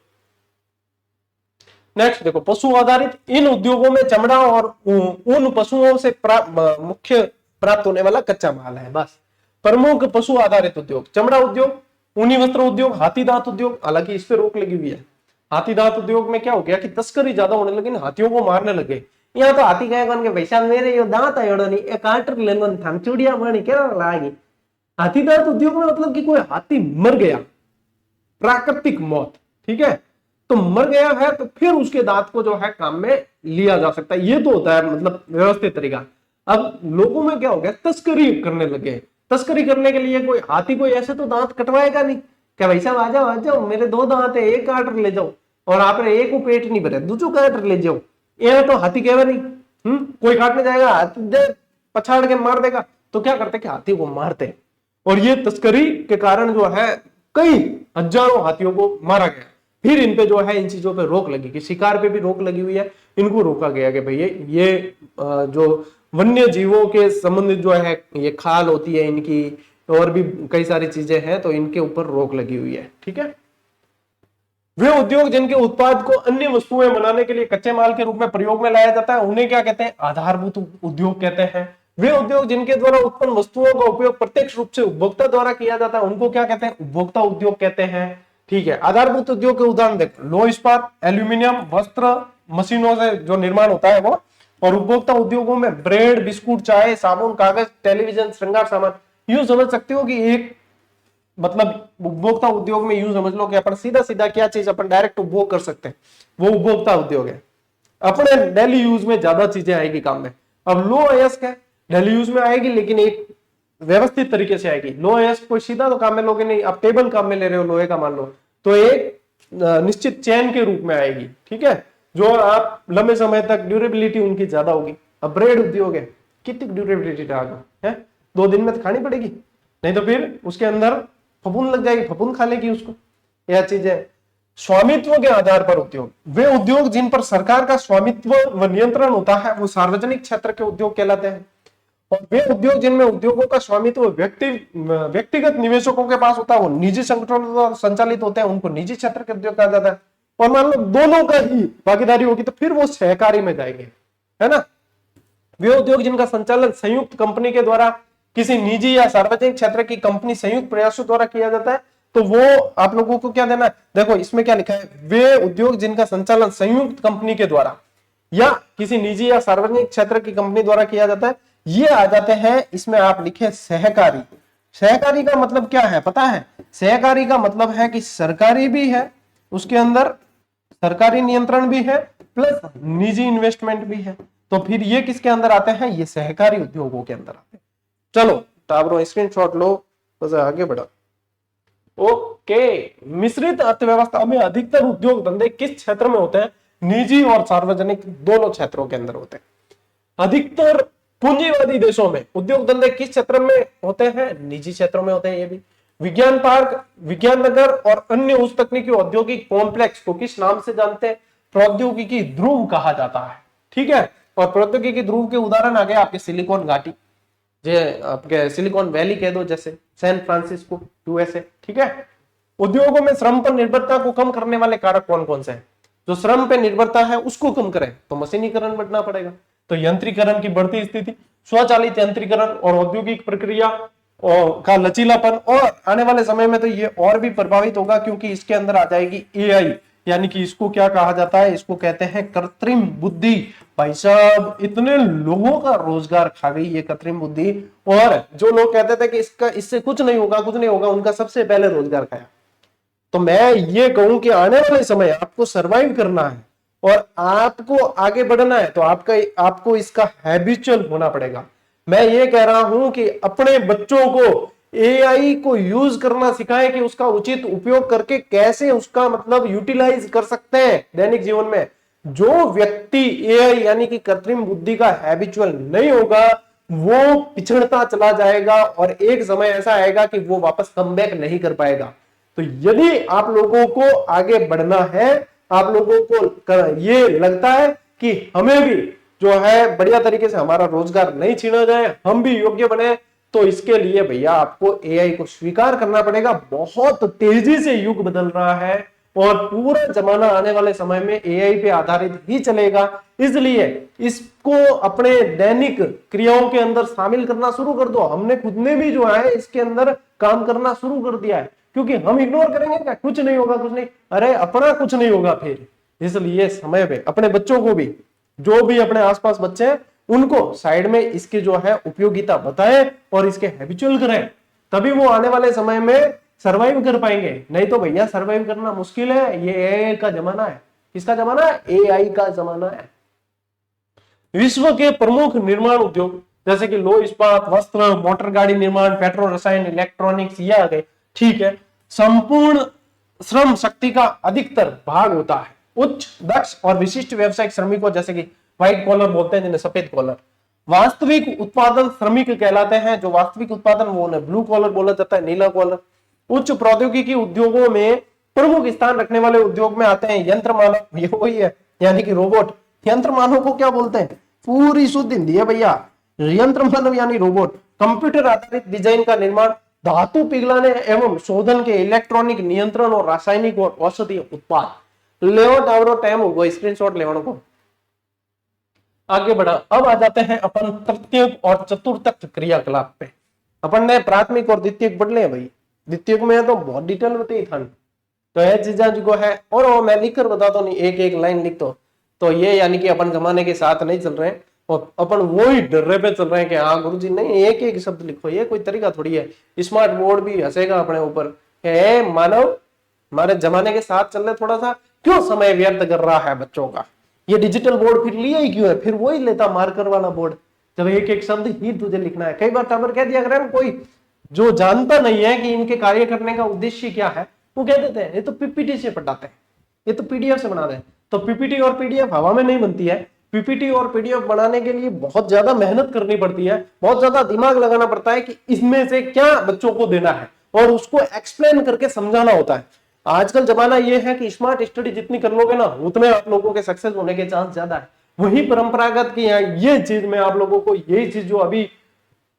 नेक्स्ट देखो, पशु आधारित, इन उद्योगों में चमड़ा और ऊन पशुओं से मुख्य प्राप्त होने वाला कच्चा माल है। बस प्रमुख पशु आधारित उद्योग, चमड़ा उद्योग, ऊनी वस्त्र उद्योग, हाथी दांत उद्योग। हालांकि इस पे रोक लगी हुई है। हाथी दांत उद्योग में क्या हो गया कि तस्करी ज्यादा होने लगी, हाथियों को मारने लगे। यहाँ तो हाथी कहेगा उनके पैसा मेरे यो दांत है नहीं, एक कांटर ले लो, थान चूड़िया बनी क्या लागी। हाथी दांत उद्योग में मतलब कि कोई हाथी मर गया, प्राकृतिक मौत, ठीक है, तो मर गया है तो फिर उसके दांत को जो है काम में लिया जा सकता है। ये तो होता है मतलब व्यवस्थित तरीका। अब लोगों में क्या हो गया, तस्करी करने लगे। तस्करी करने के लिए कोई हाथी कोई ऐसे तो दांत कटवाएगा नहीं, क्या भाई साहब आ जाओ मेरे दो दांत है, एक काट ले जाओ, और आपने एक को पेट नहीं भरे दूसरो काट ले जाओ, ये तो हाथी कहवा नहीं। कोई काटने जाएगा हाथी दे पछाड़ के मार देगा, तो क्या करते कि हाथी को मारते। और ये तस्करी के कारण जो है कई हजारों हाथियों को मारा गया। फिर इन पे जो है इन चीजों पे रोक लगी, कि शिकार पे भी रोक लगी हुई है। इनको रोका गया कि भाई ये जो वन्य जीवों के संबंधित जो है ये खाल होती है इनकी, और भी कई सारी चीजें हैं, तो इनके ऊपर रोक लगी हुई है। ठीक है, वे उद्योग जिनके उत्पाद को अन्य वस्तुएं बनाने के लिए कच्चे माल के रूप में प्रयोग में लाया जाता है उन्हें क्या कहते हैं, आधारभूत उद्योग कहते हैं। वे उद्योग जिनके द्वारा उत्पन्न वस्तुओं का उपयोग प्रत्यक्ष रूप से उपभोक्ता द्वारा किया जाता है उनको क्या कहते हैं, उपभोक्ता उद्योग कहते हैं। ठीक है, आधारभूत उद्योग के उदाहरण देखो, लोह इस्पात, एल्यूमिनियम, वस्त्र, मशीनों से जो निर्माण होता है वो। और उपभोक्ता उद्योगों में ब्रेड, बिस्कुट, चाय, साबुन, कागज, टेलीविजन, श्रृंगार सामान। यूं समझ सकते हो कि एक मतलब उपभोक्ता उद्योग में यूं समझ लो कि अपन सीधा सीधा क्या चीज अपन डायरेक्ट उपभोग कर सकते हैं, वो उपभोक्ता उद्योग है। अपने डेली यूज में ज्यादा चीजें आएगी काम में। अब लो अयस्क है, डेली यूज में आएगी लेकिन एक व्यवस्थित तरीके से आएगी। लो अयस्क कोई सीधा तो काम में लोगे नहीं, आप टेबल काम में ले रहे हो लोहे का मान लो, तो एक निश्चित चैन के रूप में आएगी। ठीक है, जो आप लंबे समय तक ड्यूरेबिलिटी उनकी ज्यादा होगी। अब ब्रेड उद्योग है, कितनी ड्यूरेबिलिटी है, 2 दिन में तो खानी पड़ेगी, नहीं तो फिर उसके अंदर फफूंद लग जाएगी, फफूंद खा लेगी उसको। यह चीज है। स्वामित्व के आधार पर उद्योग, वे उद्योग जिन पर सरकार का स्वामित्व व नियंत्रण होता है वो सार्वजनिक क्षेत्र के उद्योग कहलाते हैं। और वे उद्योग जिनमें उद्योगों का स्वामित्व व्यक्तिगत निवेशकों के पास होता है, वो निजी संगठनों द्वारा संचालित होते हैं, उनको निजी क्षेत्र के उद्योग कहा जाता है। और मान लो दोनों का ही भागीदारी होगी तो फिर वो सहकारी में जाएंगे, है ना। वे उद्योग जिनका संचालन संयुक्त कंपनी के द्वारा किसी निजी या सार्वजनिक क्षेत्र की कंपनी संयुक्त प्रयासों द्वारा किया जाता है, तो वो आप लोगों को क्या देना है, देखो इसमें क्या लिखा है, वे उद्योग जिनका संचालन संयुक्त कंपनी के द्वारा या किसी निजी या सार्वजनिक क्षेत्र की कंपनी द्वारा किया जाता है, ये आ जाते हैं। इसमें आप लिखे सहकारी। सहकारी का मतलब क्या है पता है? सहकारी का मतलब है कि सरकारी भी है, उसके अंदर सरकारी नियंत्रण भी है, प्लस निजी इन्वेस्टमेंट भी है। तो फिर ये किसके अंदर आते हैं? ये सहकारी उद्योगों के अंदर आते हैं। चलो टाबरो स्क्रीनशॉट लो, बस आगे बढ़ा। ओके, मिश्रित अर्थव्यवस्था में अधिकतर उद्योग धंधे किस क्षेत्र में होते हैं? निजी और सार्वजनिक दोनों क्षेत्रों के अंदर होते हैं। अधिकतर पूंजीवादी देशों में उद्योग धंधे किस क्षेत्र में होते हैं? निजी क्षेत्रों में होते हैं। ये भी विज्ञान पार्क, विज्ञान नगर और अन्य उच्च तकनीकी औद्योगिक कॉम्प्लेक्स को किस नाम से जानते हैं? प्रौद्योगिकी ध्रुव कहा जाता है, ठीक है। और प्रौद्योगिकी ध्रुव के उदाहरण आ गए आपके सिलिकॉन घाटी, जे आपके सिलिकॉन वैली कह दो, जैसे सैन फ्रांसिस्को यूएसए, ठीक है। उद्योगों में श्रम पर निर्भरता को कम करने वाले कारक कौन कौन से हैं? जो श्रम पर निर्भरता है उसको कम करें तो मशीनीकरण बढ़ना पड़ेगा, तो यंत्रीकरण की बढ़ती स्थिति, स्वचालित यंत्रीकरण और औद्योगिक प्रक्रिया का लचीलापन। और आने वाले समय में तो ये और भी प्रभावित होगा, क्योंकि इसके अंदर आ जाएगी एआई, यानी कि इसको क्या कहा जाता है? इसको कहते हैं कृत्रिम बुद्धि। भाई साहब, इतने लोगों का रोजगार खा गई ये कृत्रिम बुद्धि, और जो लोग कहते थे कि इससे कुछ नहीं होगा, कुछ नहीं होगा, उनका सबसे पहले रोजगार खाया। तो मैं ये कहूं कि आने वाले समय आपको सरवाइव करना है और आपको आगे बढ़ना है, तो आपको इसका हैबिचुअल होना पड़ेगा। मैं ये कह रहा हूं कि अपने बच्चों को एआई को यूज करना सिखाएं, कि उसका उचित उपयोग करके कैसे उसका मतलब यूटिलाइज कर सकते हैं दैनिक जीवन में। जो व्यक्ति एआई यानी कि कृत्रिम बुद्धि का हैबिचुअल नहीं होगा, वो पिछड़ता चला जाएगा और एक समय ऐसा आएगा कि वो वापस कमबैक नहीं कर पाएगा। तो यदि आप लोगों को आगे बढ़ना है, आप लोगों को ये लगता है कि हमें भी जो है बढ़िया तरीके से हमारा रोजगार नहीं छीना जाए, हम भी योग्य बने, तो इसके लिए भैया आपको एआई को स्वीकार करना पड़ेगा। बहुत तेजी से युग बदल रहा है और पूरा जमाना आने वाले समय में एआई पे आधारित ही चलेगा। इसलिए इसको अपने दैनिक क्रियाओं के अंदर शामिल करना शुरू कर दो। हमने खुद ने भी जो है इसके अंदर काम करना शुरू कर दिया है, क्योंकि हम इग्नोर करेंगे क्या? कुछ नहीं होगा, कुछ नहीं, अरे अपना कुछ नहीं होगा फिर। इसलिए समय पे अपने बच्चों को भी, जो भी अपने आसपास बच्चे हैं, उनको साइड में इसकी जो है उपयोगिता बताएं और इसके हैबिचुअल करें, तभी वो आने वाले समय में सरवाइव कर पाएंगे। नहीं तो भैया सरवाइव करना मुश्किल है। ये एआई का जमाना है। किसका जमाना है? एआई का जमाना है। विश्व के प्रमुख निर्माण उद्योग जैसे कि लौह इस्पात, वस्त्र, मोटर गाड़ी निर्माण, पेट्रो रसायन, इलेक्ट्रॉनिक्स, ये आ गए, ठीक है। संपूर्ण श्रम शक्ति का अधिकतर भाग होता है उच्च दक्ष और विशिष्ट व्यवसायिक श्रमिकों, जैसे कि व्हाइट कॉलर बोलते हैं, जिन्हें सफेद कॉलर। वास्तविक उत्पादन श्रमिक कहलाते हैं। जो वास्तविक उत्पादन, वो उन्हें ब्लू कॉलर बोला जाता है, नीला कॉलर। उच्च प्रौद्योगिकी उद्योगों में प्रमुख स्थान रखने वाले उद्योग में आते हैं यंत्र मानव, ये वही है यानी कि रोबोट। यंत्र मानव को क्या बोलते हैं? पूरी शुद्ध हिंदी है भैया, यंत्र मानव यानी रोबोट। कंप्यूटर आधारित डिजाइन का निर्माण, धातु पिघलाने एवं शोधन के इलेक्ट्रॉनिक नियंत्रण और रासायनिक और औषधीय उत्पाद। लेवो टावरो टाइम होगा, स्क्रीनशॉट लेवो को। आगे बढ़ा, अब आ जाते हैं अपन तृतीयक और चतुर्थक क्रियाकलाप पे। अपन ने प्राथमिक और द्वितीयक पढ़ ले भाई। द्वितीयक में तो बहुत डिटेल होती है, तो ये चीजें जो है, और वो मैं लिख कर बताता नहीं, एक एक लाइन लिख तो ये यानी कि अपन जमाने के साथ नहीं चल रहे हैं और अपन वो ही डर्रे पे चल रहे हैं कि हाँ गुरुजी नहीं, एक एक शब्द लिखो। ये कोई तरीका थोड़ी है। स्मार्ट बोर्ड भी हंसेगा अपने ऊपर, मानव हमारे जमाने के साथ चल रहे, थोड़ा सा क्यों समय व्यर्थ कर रहा है बच्चों का। ये डिजिटल बोर्ड फिर लिया ही क्यों है? फिर वही लेता मार्कर वाला बोर्ड, जब एक एक शब्द ही तुझे लिखना है। कई बार टावर कह दिया करें, कोई जो जानता नहीं है कि इनके कार्य करने का उद्देश्य क्या है, वो कह देते हैं ये तो पीपीटी से पढ़ाते हैं, ये तो पीडीएफ से बना रहे हैं। तो पीपीटी और पीडीएफ हवा में नहीं बनती है। पीपीटी और पीडीएफ बनाने के लिए बहुत ज्यादा मेहनत करनी पड़ती है, बहुत ज्यादा दिमाग लगाना पड़ता है कि इसमें से क्या बच्चों को देना है और उसको एक्सप्लेन करके समझाना होता है। आजकल जमाना ये है कि स्मार्ट स्टडी जितनी कर लोगे ना, उतने आप लोगों के सक्सेस होने के चांस ज्यादा है। वही परंपरागत की ये चीज में आप लोगों को, यही चीज जो अभी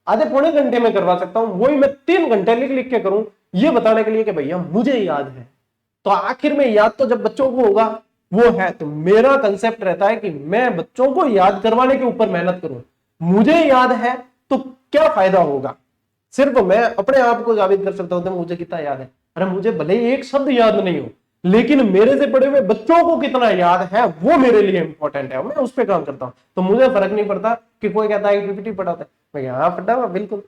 आधे पौने घंटे में करवा सकता हूं, वही मैं 3 घंटे लिख लिख के करूं, ये बताने के लिए कि भैया मुझे याद है। तो आखिर में याद तो जब बच्चों को होगा वो है। तो मेरा कंसेप्ट रहता है कि मैं बच्चों को याद करवाने के ऊपर मेहनत करूं। मुझे याद है तो क्या फायदा होगा? सिर्फ मैं अपने आप को साबित कर सकता हूं तो मुझे कितना याद है। अरे मुझे भले ही एक शब्द याद नहीं हो, लेकिन मेरे से पढ़े हुए बच्चों को कितना याद है वो मेरे लिए इंपॉर्टेंट है, मैं उस पर काम करता हूं। तो मुझे फर्क नहीं पड़ता कि कोई कहता है पीपीटी पढ़ाता है, मैं यहाँ पढ़ा हुआ बिल्कुल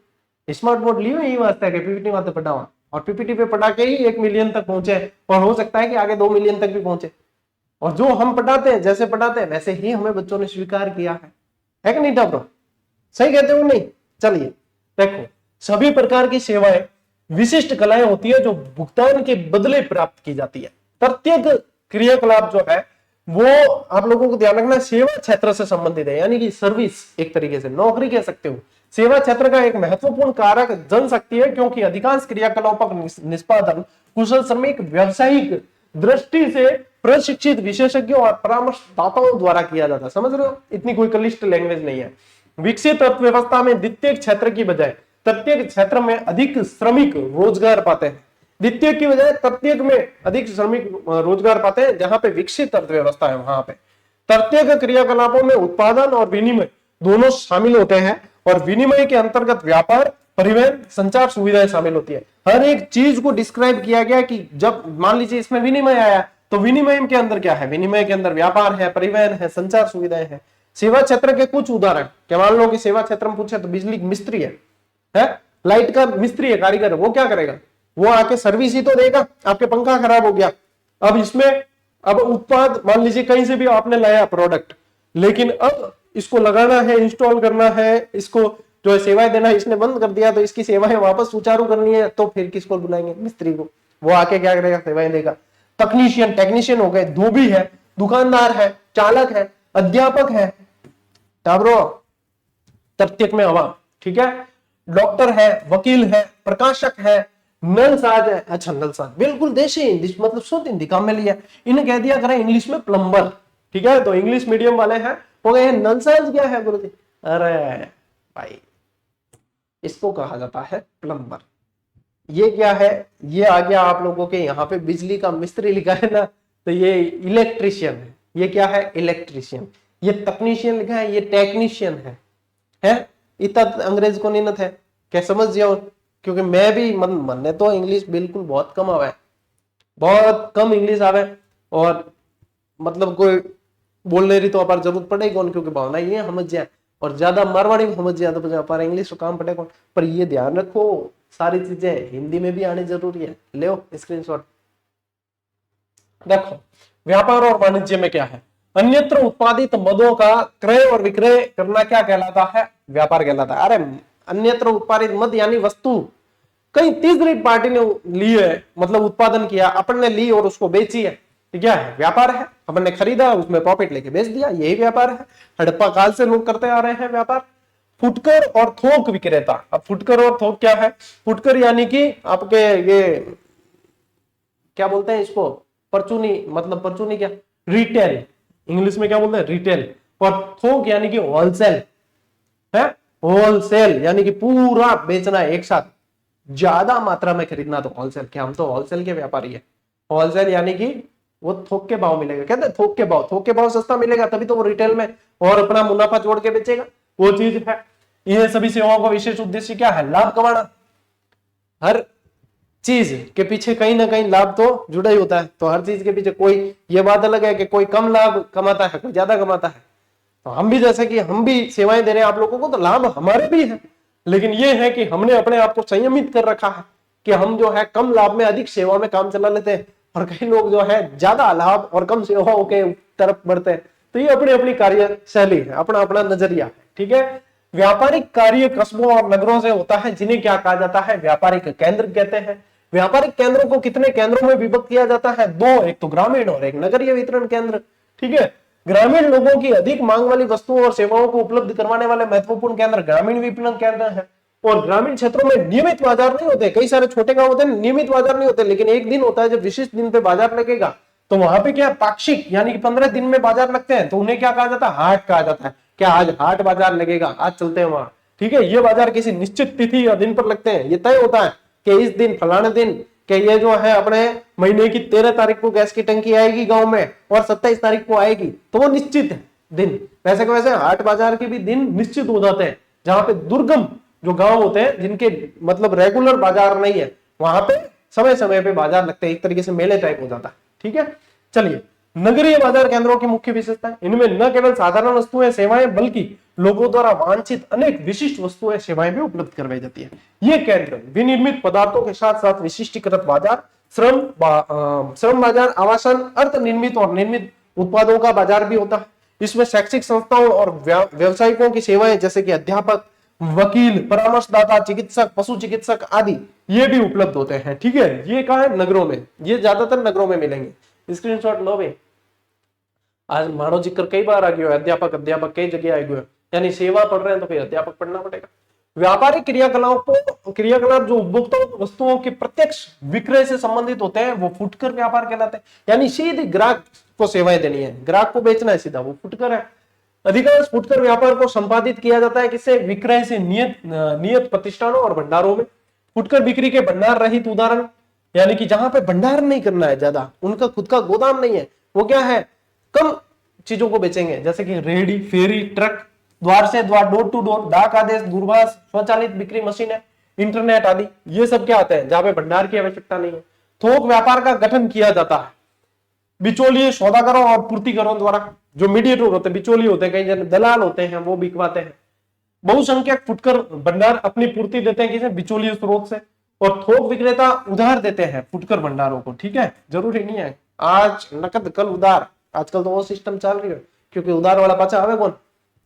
स्मार्ट बोर्ड लियो यही वास्ता है कि पीपीटी वास्ते पढ़ा हुआ, और पीपीटी पे पढ़ा के ही 1 मिलियन तक पहुंचे, और हो सकता है कि आगे 2 मिलियन तक भी पहुंचे। और जो हम पढ़ाते हैं, जैसे पढ़ाते हैं वैसे ही हमें बच्चों ने स्वीकार किया है कि नहीं टाब्रो? सही कहते हो नहीं? चलिए देखो, सभी प्रकार की सेवाएं विशिष्ट कलाएं होती है जो भुगतान के बदले प्राप्त की जाती है। प्रत्येक क्रियाकलाप जो है वो आप लोगों को ध्यान रखना सेवा क्षेत्र से संबंधित है, यानी कि सर्विस, एक तरीके से नौकरी कह सकते हो। सेवा क्षेत्र का एक महत्वपूर्ण कारक जनशक्ति है, क्योंकि अधिकांश क्रियाकलापों का निष्पादन कुशल श्रमिक, व्यवसायिक दृष्टि से प्रशिक्षित विशेषज्ञों और परामर्शदाताओं द्वारा किया जाता है। समझ रहे हो? इतनी कोई क्लिष्ट लैंग्वेज नहीं है। विकसित अर्थव्यवस्था में द्वितीय क्षेत्र की बजाय तृतीयक क्षेत्र में अधिक श्रमिक रोजगार पाते हैं। द्वितीय की बजाय तृतीयक में अधिक श्रमिक रोजगार पाते हैं। जहां पे विकसित अर्थव्यवस्था है वहां पे तृतीयक क्रियाकलापों में उत्पादन और विनिमय दोनों शामिल होते हैं, और विनिमय के अंतर्गत व्यापार, परिवहन, संचार सुविधाएं शामिल होती है। हर एक चीज को डिस्क्राइब किया गया कि जब मान लीजिए इसमें विनिमय आया तो विनिमय के अंदर क्या है? विनिमय के अंदर व्यापार है, परिवहन है, संचार सुविधाएं है। सेवा क्षेत्र के कुछ उदाहरण क्या, मान लो कि सेवा क्षेत्र में पूछे तो बिजली मिस्त्री है, लाइट का मिस्त्री है, कारीगर है, वो क्या करेगा? वो आके सर्विस ही तो देगा। आपके पंखा खराब हो गया, अब इसमें अब उत्पाद मान लीजिए कहीं से भी आपने लाया प्रोडक्ट, लेकिन अब इसको लगाना है, इंस्टॉल करना है, इसको जो है सेवाएं देना है, इसने बंद कर दिया, तो इसकी सेवाएं वापस सुचारू करनी है, तो फिर किसको बुलाएंगे? मिस्त्री को। वो आके क्या करेगा? सेवाएं देगा। तकनीशियन, टेक्नीशियन हो गए, धोबी है, दुकानदार है, चालक है, अध्यापक है, टाबरो तृतीयक में हवा, ठीक है, डॉक्टर है, वकील है, प्रकाशक है, नलसाज है। अच्छा नलसाज बिल्कुल देशी इंग्लिश, मतलब शुद्ध हिंदी काम में लिया। इन्हें कह दिया करें इंग्लिश में प्लम्बर, ठीक है, तो इंग्लिश मीडियम वाले हैं वो गए नलसाज क्या है गुरु जी? अरे भाई इसको कहा जाता है प्लम्बर। ये क्या है? ये आ गया आप लोगों के यहाँ पे बिजली का मिस्त्री लिखा है ना, तो ये इलेक्ट्रिशियन है। ये क्या है? इलेक्ट्रिशियन। ये तकनीशियन लिखा है, ये टेक्नीशियन है? इतना अंग्रेज को नहीं है क्या? समझ जाओ, क्योंकि मैं भी मन तो इंग्लिश बिल्कुल बहुत कम आवे, बहुत कम इंग्लिश आवे, और मतलब कोई बोलने रही तो अपार जरूरत पड़ेगी कौन, क्योंकि भावना ये समझ जाए, और ज्यादा मारवाड़ी समझ जाए तो अपार इंग्लिश काम पड़े कौन। पर ये ध्यान रखो सारी चीजें हिंदी में भी आनी जरूरी है। ले स्क्रीनशॉट देखो। व्यापार और वाणिज्य में क्या है? अन्यत्र उत्पादित मदों का क्रय और विक्रय करना क्या कहलाता है? व्यापार कहलाता है। अरे अन्यत्र उत्पादित मद यानी वस्तु कहीं तीसरी पार्टी ने ली है, मतलब उत्पादन किया, अपन ने ली और उसको बेची है, तो क्या है? व्यापार है। अपन ने खरीदा, उसमें प्रॉफिट लेके बेच दिया, यही व्यापार है। हड़प्पा काल से लोग करते आ रहे हैं व्यापार। फुटकर और थोक विक्रेता। अब फुटकर और थोक क्या है? फुटकर यानी कि आपके ये क्या बोलते हैं इसको? परचूनी, मतलब परचूनी क्या? रिटेल, इंग्लिश में क्या बोलते हैं? रिटेल। और थोक यानी कि होलसेल है। होलसेल यानी कि पूरा बेचना एक साथ, ज्यादा मात्रा में खरीदना, तो होलसेल। क्या हम तो होलसेल के व्यापारी है? होलसेल यानी कि वो थोक के भाव मिलेगा। कहते हैं थोक के भाव सस्ता मिलेगा, तभी तो वो रिटेल में और अपना मुनाफा जोड़ के बेचेगा, वो चीज है। ये सभी सेवाओं का विशेष उद्देश्य क्या है? लाभ कमाना। हर चीज के पीछे कहीं ना कहीं लाभ तो जुड़ा ही होता है। तो हर चीज के पीछे कोई, ये बात अलग है कि कोई कम लाभ कमाता है, कोई ज्यादा कमाता है। तो हम भी जैसे कि हम भी सेवाएं दे रहे हैं आप लोगों को, तो लाभ हमारे भी है, लेकिन ये है कि हमने अपने आप को संयमित कर रखा है कि हम जो है कम लाभ में अधिक सेवा में काम चला लेते हैं, और कई लोग जो है ज्यादा लाभ और कम सेवाओं के तरफ बढ़ते हैं। तो ये अपनी अपनी कार्य शैली है, अपना अपना नजरिया है, ठीक है। व्यापारिक कार्य कस्बों और नगरों से होता है, जिन्हें क्या कहा जाता है? व्यापारिक केंद्र कहते हैं। व्यापारिक केंद्रों को कितने केंद्रों में विभक्त किया जाता है? दो, एक तो ग्रामीण और एक नगरीय वितरण केंद्र, ठीक है। ग्रामीण लोगों की अधिक मांग वाली वस्तुओं और सेवाओं को उपलब्ध करवाने वाले महत्वपूर्ण केंद्र ग्रामीण विपणन केंद्र है। और ग्रामीण क्षेत्रों में नियमित बाजार नहीं होते। कई सारे छोटे गांव होते हैं, नियमित बाजार नहीं होते, लेकिन एक दिन होता है जब विशिष्ट दिन पे बाजार लगेगा, तो वहां पे क्या पाक्षिक यानी कि 15 दिन में बाजार लगते हैं, तो उन्हें क्या कहा जाता है? हाट कहा जाता है। क्या आज हाट बाजार लगेगा, आज चलते हैं वहां। ठीक है, ये बाजार किसी निश्चित तिथि या दिन पर लगते हैं। ये तय होता है कि इस दिन फलाने दिन कि ये जो है अपने महीने की 13 तारीख को गैस की टंकी आएगी गांव में और 27 तारीख को आएगी, तो वो निश्चित है दिन। वैसे के वैसे हाट बाजार के भी दिन निश्चित हो जाते हैं। जहां पे दुर्गम जो गांव होते हैं, जिनके मतलब रेगुलर बाजार नहीं है, वहां पे समय समय पे बाजार लगते हैं, एक तरीके से मेले टाइप हो जाता है। ठीक है, चलिए, नगरीय बाजार केंद्रों की मुख्य विशेषता, इनमें न केवल साधारण वस्तुएं सेवाएं बल्कि लोगों द्वारा वांछित अनेक विशिष्ट वस्तुएं सेवाएं भी उपलब्ध करवाई जाती है। ये केंद्र विनिर्मित पदार्थों के साथ साथ विशिष्टीकृत बाजार, श्रम बाजार, आवासन, अर्थ निर्मित और निर्मित उत्पादों का बाजार भी होता है। इसमें शैक्षिक संस्थाओं और व्यवसायिकों की सेवाएं जैसे कि अध्यापक, वकील, परामर्शदाता, चिकित्सक, पशु चिकित्सक आदि ये भी उपलब्ध होते हैं। ठीक है, ये कहाँ है? नगरों में। ये ज्यादातर नगरों में मिलेंगे। स्क्रीनशॉट लो भाई। आज मानो जिक्र कई बार आ गया है, अध्यापक कई जगह आ गया है, यानी सेवा पढ़ रहे हैं तो फिर अध्यापक पढ़ना पड़ेगा। व्यापारिक क्रियाकलाप जो उपभोक्ता वस्तुओं के प्रत्यक्ष विक्रय से संबंधित होते हैं वो फुटकर व्यापार कहलाते हैं। यानी सीधे ग्राहक को सेवाएं देनी है, ग्राहक को बेचना है सीधा, वो फुटकर है। अधिकांश फुटकर व्यापार को संपादित किया जाता है किससे? विक्रय से। नियत प्रतिष्ठानों और भंडारों में। फुटकर बिक्री के भंडार रहित उदाहरण, यानी कि जहां पे भंडार नहीं करना है ज्यादा, उनका खुद का गोदाम नहीं है, वो क्या है? कम चीजों को बेचेंगे, जैसे कि रेहड़ी, फेरी, ट्रक, द्वार से द्वार, डोर टू डोर, डाक आदेश, दूरभाष, स्वचालित बिक्री मशीन है, इंटरनेट आदि, ये सब क्या आते हैं? जहां पे भंडार की आवश्यकता नहीं है। थोक व्यापार का गठन किया जाता है बिचौलिए, सौदागरों और पूर्तिकरों द्वारा। जो मीडिएटर होते हैं, बिचौलिए होते हैं, कई जन दलाल होते हैं, वो बिकवाते हैं। बहुसंख्यक फुटकर भंडार अपनी पूर्ति देते हैं किसे? बिचौलिए स्रोत से। और थोक विक्रेता उधार देते हैं फुटकर भंडारों को। ठीक है, जरूरी नहीं है आज नकद कल उधार, आजकल तो वो सिस्टम चल रही है, क्योंकि उधार वाला पाचा आवे कौन?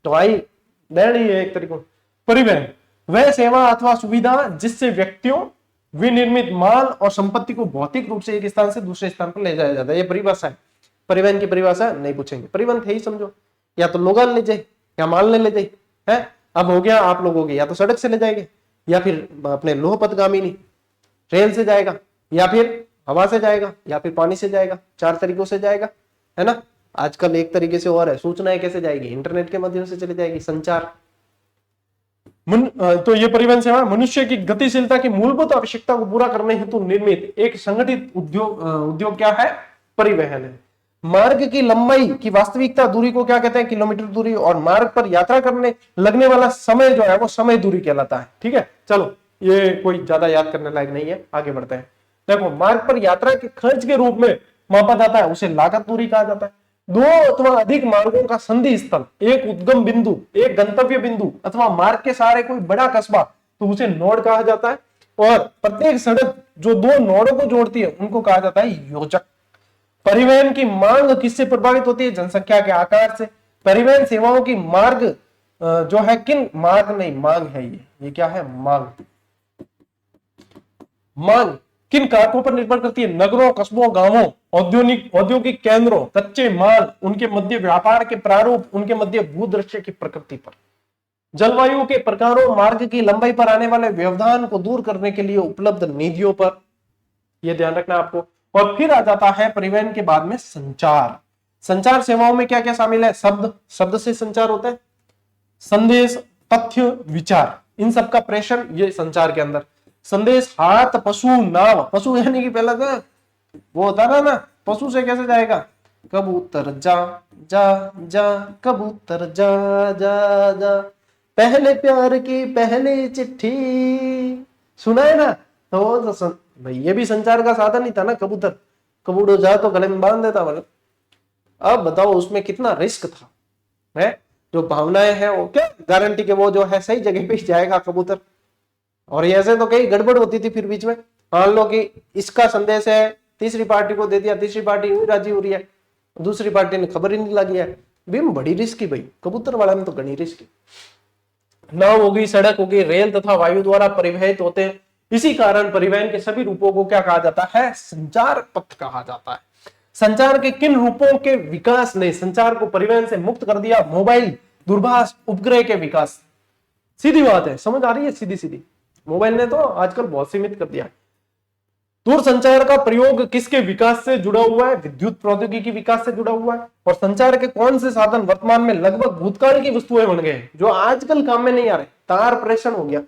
तो आई देनी है एक तरीके। परिवहन वह सेवा अथवा सुविधा जिससे व्यक्तियों, विनिर्मित माल और संपत्ति को भौतिक रूप से एक स्थान से दूसरे स्थान पर ले जाया जाता है। ये परिभाषा है। परिवहन की परिभाषा नहीं पूछेंगे, परिवहन थे ही समझो, या तो लोग ले जाए या माल ले जाए है। अब हो गया, आप लोगों के या तो सड़क से ले जाएंगे, या फिर अपने लोह पथगामी रेल से जाएगा, या फिर हवा से जाएगा, या फिर पानी से जाएगा। 4 तरीकों से जाएगा, है ना। आजकल एक तरीके से और है, सूचनाएं कैसे जाएगी? इंटरनेट के माध्यम से चली जाएगी, संचार। तो ये परिवहन सेवा मनुष्य की गतिशीलता की मूलभूत आवश्यकता को पूरा करने हेतु निर्मित एक संगठित उद्योग क्या है? परिवहन है। मार्ग की लंबाई की वास्तविकता दूरी को क्या कहते हैं? किलोमीटर दूरी। और मार्ग पर यात्रा करने लगने वाला समय जो है वो समय दूरी कहलाता है। ठीक है, चलो ये कोई ज्यादा याद करने लायक नहीं है, आगे बढ़ते हैं। देखो, मार्ग पर यात्रा के खर्च के रूप में मापा जाता है, उसे लागत दूरी कहा जाता है। 2 अथवा अधिक मार्गों का संधि स्थल, एक उद्गम बिंदु, एक गंतव्य बिंदु अथवा मार्ग के सहारे कोई बड़ा कस्बा, तो उसे नोड कहा जाता है। और प्रत्येक सड़क जो 2 नोडों को जोड़ती है उनको कहा जाता है योजक। परिवहन की मांग किससे प्रभावित होती है? जनसंख्या के आकार से। परिवहन सेवाओं की मार्ग जो है किन मार्ग नहीं मांग है, ये क्या है? मांग। मांग किन कारकों पर निर्भर करती है? नगरों, कस्बों, गांवों, औद्योगिक केंद्रों, कच्चे माल, उनके मध्य व्यापार के प्रारूप, उनके मध्य भूदृश्य की प्रकृति पर, जलवायु के प्रकारों, मार्ग की लंबाई पर आने वाले व्यवधान को दूर करने के लिए उपलब्ध निधियों पर, यह ध्यान रखना आपको। और फिर आ जाता है परिवहन के बाद में संचार। संचार सेवाओं में क्या क्या शामिल है? शब्द से संचार होता है, संदेश, तथ्य, विचार, इन सब का प्रेषण ये संचार के अंदर। संदेश, हाथ, पशु, नाव। पशु यानी कि पहला तो वो होता ना, पशु से कैसे जाएगा? कबूतर जा जा जा, कबूतर जा जा जा, पहले प्यार की पहली चिट्ठी, सुना है ना। तो भाई ये भी संचार का साधन ही था ना। कबूतर जा तो गले में बांध देता। मतलब अब बताओ उसमें कितना रिस्क था, है? जो भावनाएं हैं वो क्या गारंटी के वो जो है सही जगह पे जाएगा कबूतर। और ऐसे तो कई गड़बड़ होती थी फिर बीच में। मान लो कि इसका संदेश है, तीसरी पार्टी को दे दिया, तीसरी पार्टी राजी हो रही है, दूसरी पार्टी ने खबर ही नहीं लगी है, भी बड़ी रिस्क भाई। कबूतर वाला में तो घनी रिस्क। नाव होगी, सड़क होगी, रेल तथा वायु द्वारा परिवहित होते हैं। इसी कारण परिवहन के सभी रूपों को क्या कहा जाता है? संचार पथ कहा जाता है। संचार के किन रूपों के विकास ने संचार को परिवहन से मुक्त कर दिया? मोबाइल, दूरभाष, उपग्रह के विकास। सीधी बात है, समझ आ रही है? सीधी सीधी। मोबाइल ने तो आजकल बहुत सीमित कर दिया। दूरसंचार का प्रयोग किसके विकास से जुड़ा हुआ है? विद्युत प्रौद्योगिकी विकास से जुड़ा हुआ है। और संचार के कौन से साधन वर्तमान में लगभग भूतकाल की वस्तुएं बन गए जो आजकल काम में नहीं आ रहे? तार प्रेषण हो गया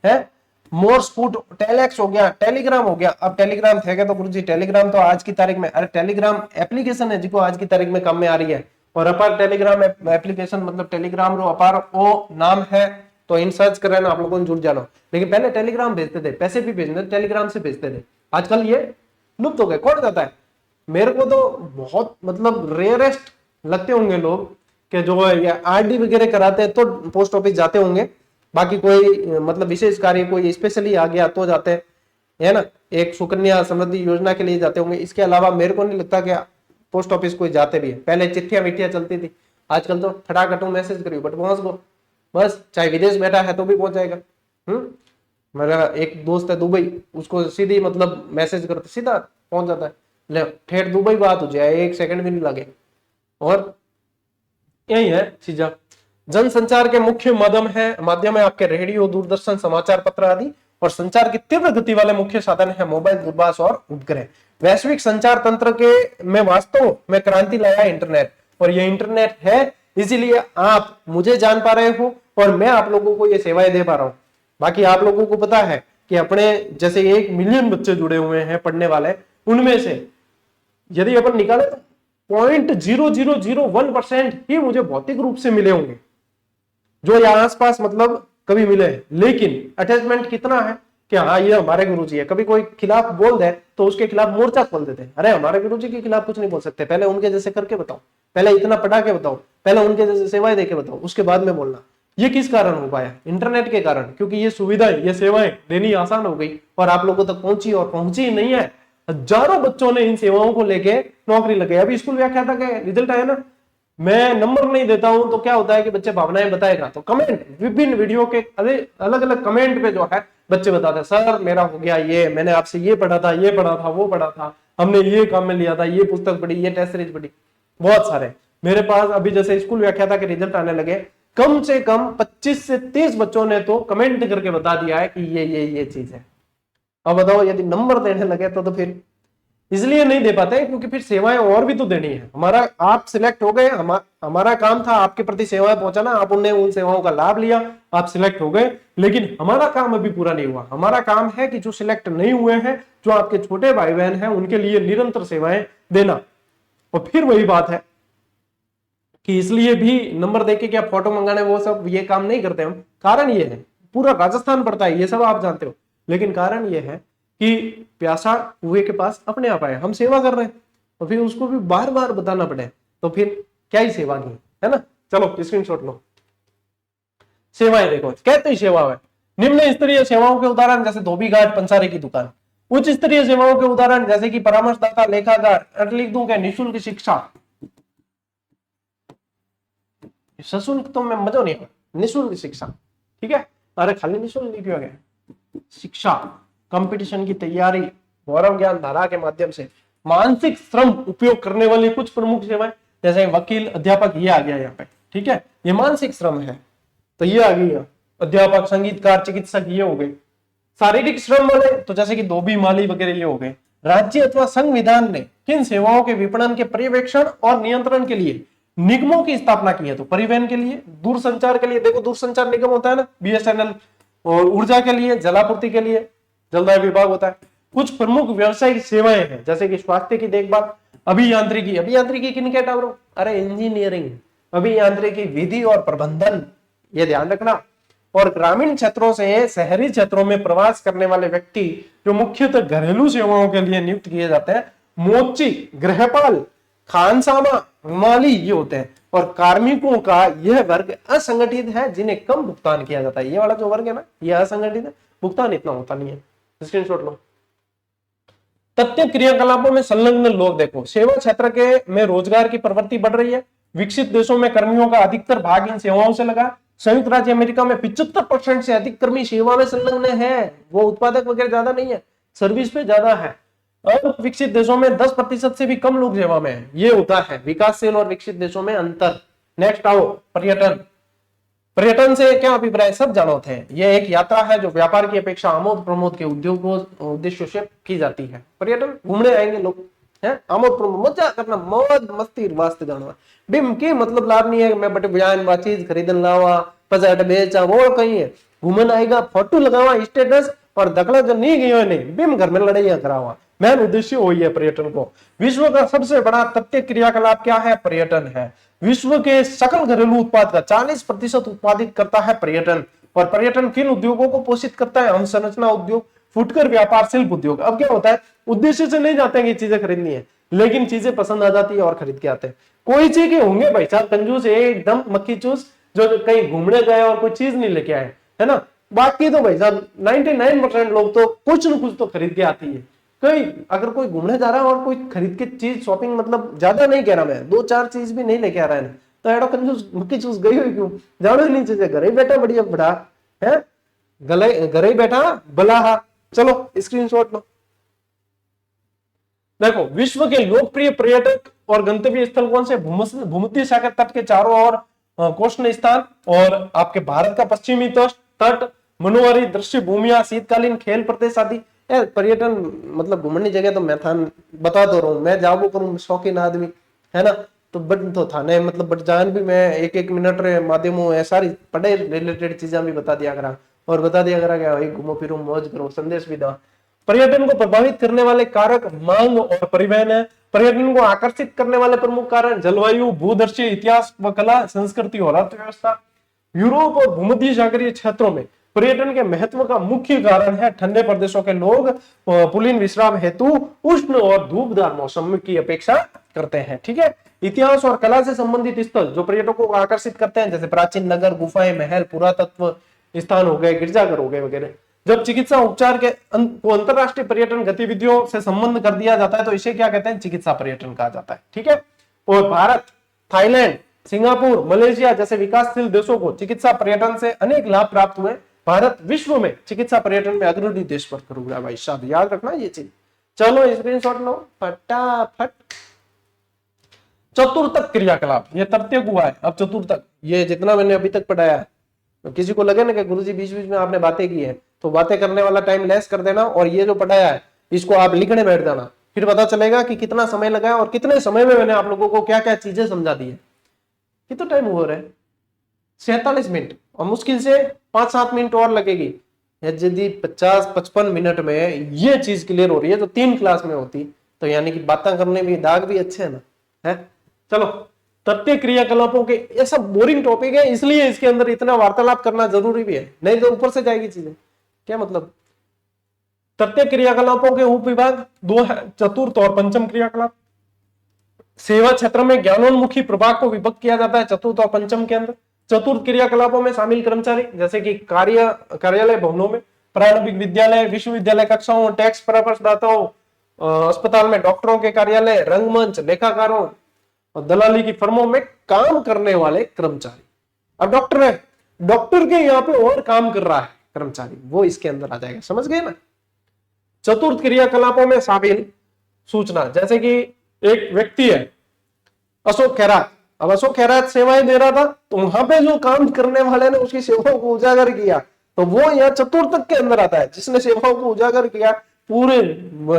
है, मोर्स कोड, टेलेक्स हो गया, टेलीग्राम हो गया। अब टेलीग्राम थे तो गुरुजी टेलीग्राम तो आज की तारीख में, अरे टेलीग्राम एप्लीकेशन है जिसको आज की तारीख में काम में आ रही है। और अपार टेलीग्राम एप्लीकेशन मतलब टेलीग्राम रो अपार वो नाम है, तो इन सर्च कर रहे ना आप लोगों ने जुड़ जाना। लेकिन पहले टेलीग्राम भेजते थे, पैसे भी भेजते थे टेलीग्राम से भेजते थे, आजकल ये लुप्त हो गए। कौन जाता है? मेरे को तो बहुत मतलब रेयरेस्ट लगते होंगे लोग कि जो आरडी वगैरह कराते हैं तो पोस्ट ऑफिस जाते होंगे, बाकी कोई मतलब विशेष कार्य कोई स्पेशली आ गया तो जाते हैं, है ना, एक सुकन्या समृद्धि योजना के लिए जाते होंगे। इसके अलावा मेरे को नहीं लगता कि पोस्ट ऑफिस कोई जाते भी है। पहले चिट्ठियां विट्ठियां चलती थी, आजकल तो फटाकटू मैसेज करियो बट पहुंच गो, बस चाहे विदेश बैठा है तो भी पहुंच जाएगा। मेरा एक दोस्त है दुबई, उसको सीधी मतलब मैसेज करते सीधा पहुंच जाता है, ले ठेठ दुबई बात हो जाए, 1 सेकंड भी नहीं लगे। और यही है चीजा। जनसंचार के मुख्य माध्यम है आपके रेडियो, दूरदर्शन, समाचार पत्र आदि। और संचार की तीव्र गति वाले मुख्य साधन है मोबाइल, दूरभाष और उपग्रह। वैश्विक संचार तंत्र के में वास्तव में क्रांति लाया इंटरनेट, और ये इंटरनेट है इसीलिए आप मुझे जान पा रहे हो और मैं आप लोगों को ये सेवाएं दे पा रहा हूं। बाकी आप लोगों को पता है कि अपने जैसे 1 मिलियन बच्चे जुड़े हुए हैं पढ़ने वाले, उनमें से यदि अपन निकाले तो 0.0001% ही मुझे भौतिक रूप से मिले होंगे, जो यहाँ आसपास मतलब कभी मिले हैं। लेकिन अटैचमेंट कितना है कि हाँ ये हमारे गुरुजी है। कभी कोई खिलाफ बोल दे तो उसके खिलाफ मोर्चा खोल देते हैं, अरे हमारे गुरुजी के खिलाफ कुछ नहीं बोल सकते, पहले उनके जैसे करके बताओ, पहले इतना पढ़ा के बताओ, पहले उनके जैसे सेवाएं देके बताओ, उसके बाद में बोलना। ये किस कारण हो पाया? इंटरनेट के कारण, क्योंकि ये सुविधाएं ये सेवाएं देनी आसान हो गई और आप लोगों तक पहुंची, और पहुंची नहीं है, हजारों बच्चों ने इन सेवाओं को लेके नौकरी लगे। अभी स्कूल व्याख्याता का रिजल्ट आया ना, मैं नंबर नहीं देता हूं तो क्या होता है कि बच्चे भावनाएं बताएगा, तो कमेंट विभिन्न वीडियो के अलग अलग कमेंट पे जो है बच्चे बताते हैं, सर मेरा हो गया ये, मैंने आपसे ये पढ़ा था, ये पढ़ा था, वो पढ़ा था, हमने ये काम में लिया था, ये पुस्तक पढ़ी, ये टेस्ट सीरीज पढ़ी। बहुत सारे मेरे पास अभी जैसे स्कूल व्याख्याता के रिजल्ट आने लगे, कम से कम 25 से 30 बच्चों ने तो कमेंट करके बता दिया है कि ये चीज है। अब बताओ यदि नंबर देने लगे तो फिर इसलिए नहीं दे पाते क्योंकि फिर सेवाएं और भी तो देनी है। हमारा आप सिलेक्ट हो गए, हमारा काम था आपके प्रति सेवाएं पहुंचाना, आप उनने उन सेवाओं का लाभ लिया, आप सिलेक्ट हो गए, लेकिन हमारा काम अभी पूरा नहीं हुआ। हमारा काम है कि जो सिलेक्ट नहीं हुए हैं, जो आपके छोटे भाई बहन हैं, उनके लिए निरंतर सेवाएं देना। और फिर वही बात है कि इसलिए भी नंबर देके क्या फोटो मंगाने वो सब ये काम नहीं करते हम। कारण ये है, पूरा राजस्थान पड़ता है, ये सब आप जानते हो, लेकिन कारण ये है कि प्यासा कुएं के पास अपने आप आए, हम सेवा कर रहे हैं और फिर उसको भी बार बार बताना पड़े, तो फिर क्या ही सेवा की, है ना। चलो स्क्रीनशॉट लो। सेवाएं देखो, कहते ही सेवा है। निम्न स्तरीय सेवाओं के उदाहरण जैसे धोबी घाट, पंसारी की दुकान। उच्च स्तरीय सेवाओं के उदाहरण जैसे कि परामर्शदाता, लेखाकार, लिख दूं क्या, निःशुल्क शिक्षा। सशुल्क तो मैं मजा नहीं, निःशुल्क शिक्षा, ठीक है। अरे खाली निःशुल्क नहीं किया गया, शिक्षा, कंपटीशन की तैयारी, गौरव ज्ञान धारा के माध्यम से मानसिक श्रम उपयोग करने वाली कुछ प्रमुख सेवाएं जैसे वकील, अध्यापक, ये आ गया यहाँ पे, ठीक है, ये मानसिक श्रम है, तो ये आ गई अध्यापक, संगीतकार, चिकित्सक, ये हो गए। शारीरिक श्रम वाले तो जैसे कि धोबी, माली वगैरह, ये हो गए। राज्य अथवा संविधान ने किन सेवाओं के विपणन के पर्यवेक्षण और नियंत्रण के लिए निगमों की स्थापना की है? तो परिवहन के लिए, दूरसंचार के लिए, देखो दूरसंचार निगम होता है ना, बीएसएनएल, और ऊर्जा के लिए जलापूर्ति के लिए जलदाय विभाग होता है। कुछ प्रमुख व्यवसायिक सेवाएं हैं जैसे कि स्वास्थ्य की देखभाल, अभियांत्रिकी, अभियांत्रिकी किन कैटेगरी? अरे इंजीनियरिंग, अभियांत्रिकी, विधि और प्रबंधन, ये ध्यान रखना। और ग्रामीण क्षेत्रों से शहरी क्षेत्रों में प्रवास करने वाले व्यक्ति जो मुख्यतः घरेलू सेवाओं के लिए नियुक्त किए जाते हैं, मोची, गृहपाल, खानसामा, माली, ये होते हैं। और कार्मिकों का यह वर्ग असंगठित है जिन्हें कम भुगतान किया जाता है। ये वाला जो वर्ग है ना, ये असंगठित है, भुगतान इतना होता नहीं है। स्क्रीनशॉट लो। तथ्य क्रियाकलापों में संलग्न लोग देखो, सेवा क्षेत्र के में रोजगार की प्रवृत्ति बढ़ रही है। विकसित देशों में कर्मियों का अधिकतर भाग इन सेवाओं से लगा। संयुक्त राज्य अमेरिका में 75% से अधिक कर्मी सेवा में संलग्न है, वो उत्पादक वगैरह ज्यादा नहीं है, सर्विस पे ज्यादा है। और विकसित देशों में 10% से भी कम लोग सेवा में है। ये होता है विकासशील और विकसित देशों में अंतर। नेक्स्ट आओ, पर्यटन। पर्यटन से क्या अभिप्राय सब जानते हैं। यह एक यात्रा है जो व्यापार की अपेक्षा आमोद प्रमोद के उद्योगों उद्देश्यों से की जाती है। पर्यटन घूमने आएंगे लोग, है आमोद प्रमोद मजा करना, मौज मस्ती वास्ते जाना। बिम के मतलब लाभ नहीं है मैं बटे बयान बातचीत खरीदन लावा पचाट बेचा वो कहीं है। घूमन आएगा फोटो लगावा स्टेटस और दखला जो नहीं गई नहीं बिम घर में लड़ाइयां करावा। मेन उद्देश्य वही है पर्यटन को। विश्व का सबसे बड़ा प्रत्येक क्रियाकलाप क्या है? पर्यटन है। विश्व के सकल घरेलू उत्पाद का 40% उत्पादित करता है पर्यटन। और पर्यटन किन उद्योगों को पोषित करता है? अवसंरचना उद्योग, फुटकर व्यापार, शिल्प उद्योग। अब क्या होता है, उद्देश्य से नहीं जाते हैं कि चीजें खरीदनी है, लेकिन चीजें पसंद आ जाती है और खरीद के आते हैं। कोई चीज के होंगे भाई साहब कंजूस एकदम मक्खी चूस जो कहीं घूमने गए और कोई चीज नहीं लेके आए, है ना। बाकी तो भाई साहब 99% लोग तो कुछ न कुछ तो खरीद के आती है। कोई अगर कोई घूमने जा रहा है और कोई खरीद के चीज शॉपिंग मतलब ज्यादा नहीं कह रहा मैं, 2-4 चीज भी नहीं लेके आ रहा है तो एडो कंजूस मक्खी चूस गई हुई क्यों? जानो ही नहीं चीजें, घर ही बैठा बढ़िया बड़ा है, गले घर ही बैठा भला। चलो स्क्रीनशॉट लो। देखो विश्व के लोकप्रिय पर्यटक और गंतव्य स्थल कौन से? भूमध्य सागर तट के चारों ओर कोष्ण स्थान और आपके भारत का पश्चिमी तट, मनोहरी दृश्य भूमिया, शीतकालीन खेल प्रदेश आदि। पर्यटन मतलब घूमने जगह तो मैं था बता दो रहा हूँ, मैं जाबो करूँ शौकीन आदमी है ना, तो बट तो थाने मतलब बट जान भी मैं एक मिनट रे माध्यमों सारी पढ़े रिलेटेड चीजें भी बता दिया करा और बता दिया करा क्या घूमो फिरो मौज करो संदेश भी दा। पर्यटन को प्रभावित करने वाले कारक मांग और परिवहन है। पर्यटन को आकर्षित करने वाले प्रमुख कारण जलवायु, भूदर्शीय, इतिहास व कला, संस्कृति और अर्थव्यवस्था। यूरोप और भूमध्य सागरीय क्षेत्रों में पर्यटन के महत्व का मुख्य कारण है ठंडे प्रदेशों के लोग पुलिन विश्राम हेतु उष्ण और धूपदार मौसम की अपेक्षा करते हैं। ठीक है। इतिहास और कला से संबंधित स्थल जो पर्यटकों को आकर्षित करते हैं, जैसे प्राचीन नगर, गुफाएं, महल, पुरातत्व स्थान हो गए, गिरजाघर हो गए वगैरह। जब चिकित्सा उपचार के को अंतरराष्ट्रीय पर्यटन गतिविधियों से संबंध कर दिया जाता है तो इसे क्या कहते हैं? चिकित्सा पर्यटन कहा जाता है। ठीक है। और भारत, थाईलैंड, सिंगापुर, मलेशिया जैसे विकासशील देशों को चिकित्सा पर्यटन से अनेक लाभ प्राप्त हुए। भारत विश्व में चिकित्सा पर्यटन में अग्रणी देश पर करूंगा भाई साहब, याद रखना ये चीज। चलो स्क्रीनशॉट लो फटाफट। चतुर्थक क्रियाकलाप, ये तृतीयक हुआ है, अब चतुर्थक ये जितना मैंने अभी तक पढ़ाया है। तो किसी को लगे ना कि गुरुजी बीच बीच में आपने बातें की है तो बातें करने वाला टाइम लेस कर देना और ये जो पढ़ाया है इसको आप लिखने बैठ जाना, फिर पता चलेगा कि कितना समय लगा और कितने समय में मैंने आप लोगों को क्या क्या चीजें समझा दी है। कितना टाइम हो रहा है? 47 मिनट और मुश्किल से 5-7 मिनट और लगेगी। यदि 50-55 मिनट में ये चीज क्लियर हो रही है तो 3 क्लास में होती, तो यानी कि बातें करने में दाग भी अच्छे है ना है। चलो तथ्य क्रियाकलापों के, ये सब बोरिंग टॉपिक है इसलिए इसके अंदर इतना वार्तालाप करना जरूरी भी है, नहीं तो ऊपर से जाएगी चीजें। क्या मतलब? तथ्य क्रियाकलापों के उप विभाग 2 है, चतुर्थ और पंचम क्रियाकलाप। सेवा क्षेत्र में ज्ञानोन्मुखी प्रभाग को विभक्त किया जाता है चतुर्थ और पंचम के अंदर। चतुर्थ क्रियाकलापों में शामिल कर्मचारी जैसे कि कार्यालय भवनों में, प्रारंभिक विद्यालय, विश्वविद्यालय कक्षाओं, टैक्स प्रदाताओं, अस्पताल में डॉक्टरों के कार्यालय, रंगमंच, लेखाकारों और दलाली की फर्मों में काम करने वाले कर्मचारी। अब डॉक्टर है, डॉक्टर के यहाँ पे और काम कर रहा है कर्मचारी, वो इसके अंदर आ जाएगा, समझ गए ना। चतुर्थ क्रियाकलापों में शामिल सूचना, जैसे कि एक व्यक्ति है अशोक खैरात, अब अशोक खैरात सेवाएं दे रहा था तो वहां पे जो काम करने वाले ने उसकी सेवाओं को उजागर किया तो वो यहाँ चतुर्थक के अंदर आता है। जिसने सेवाओं को उजागर किया पूरे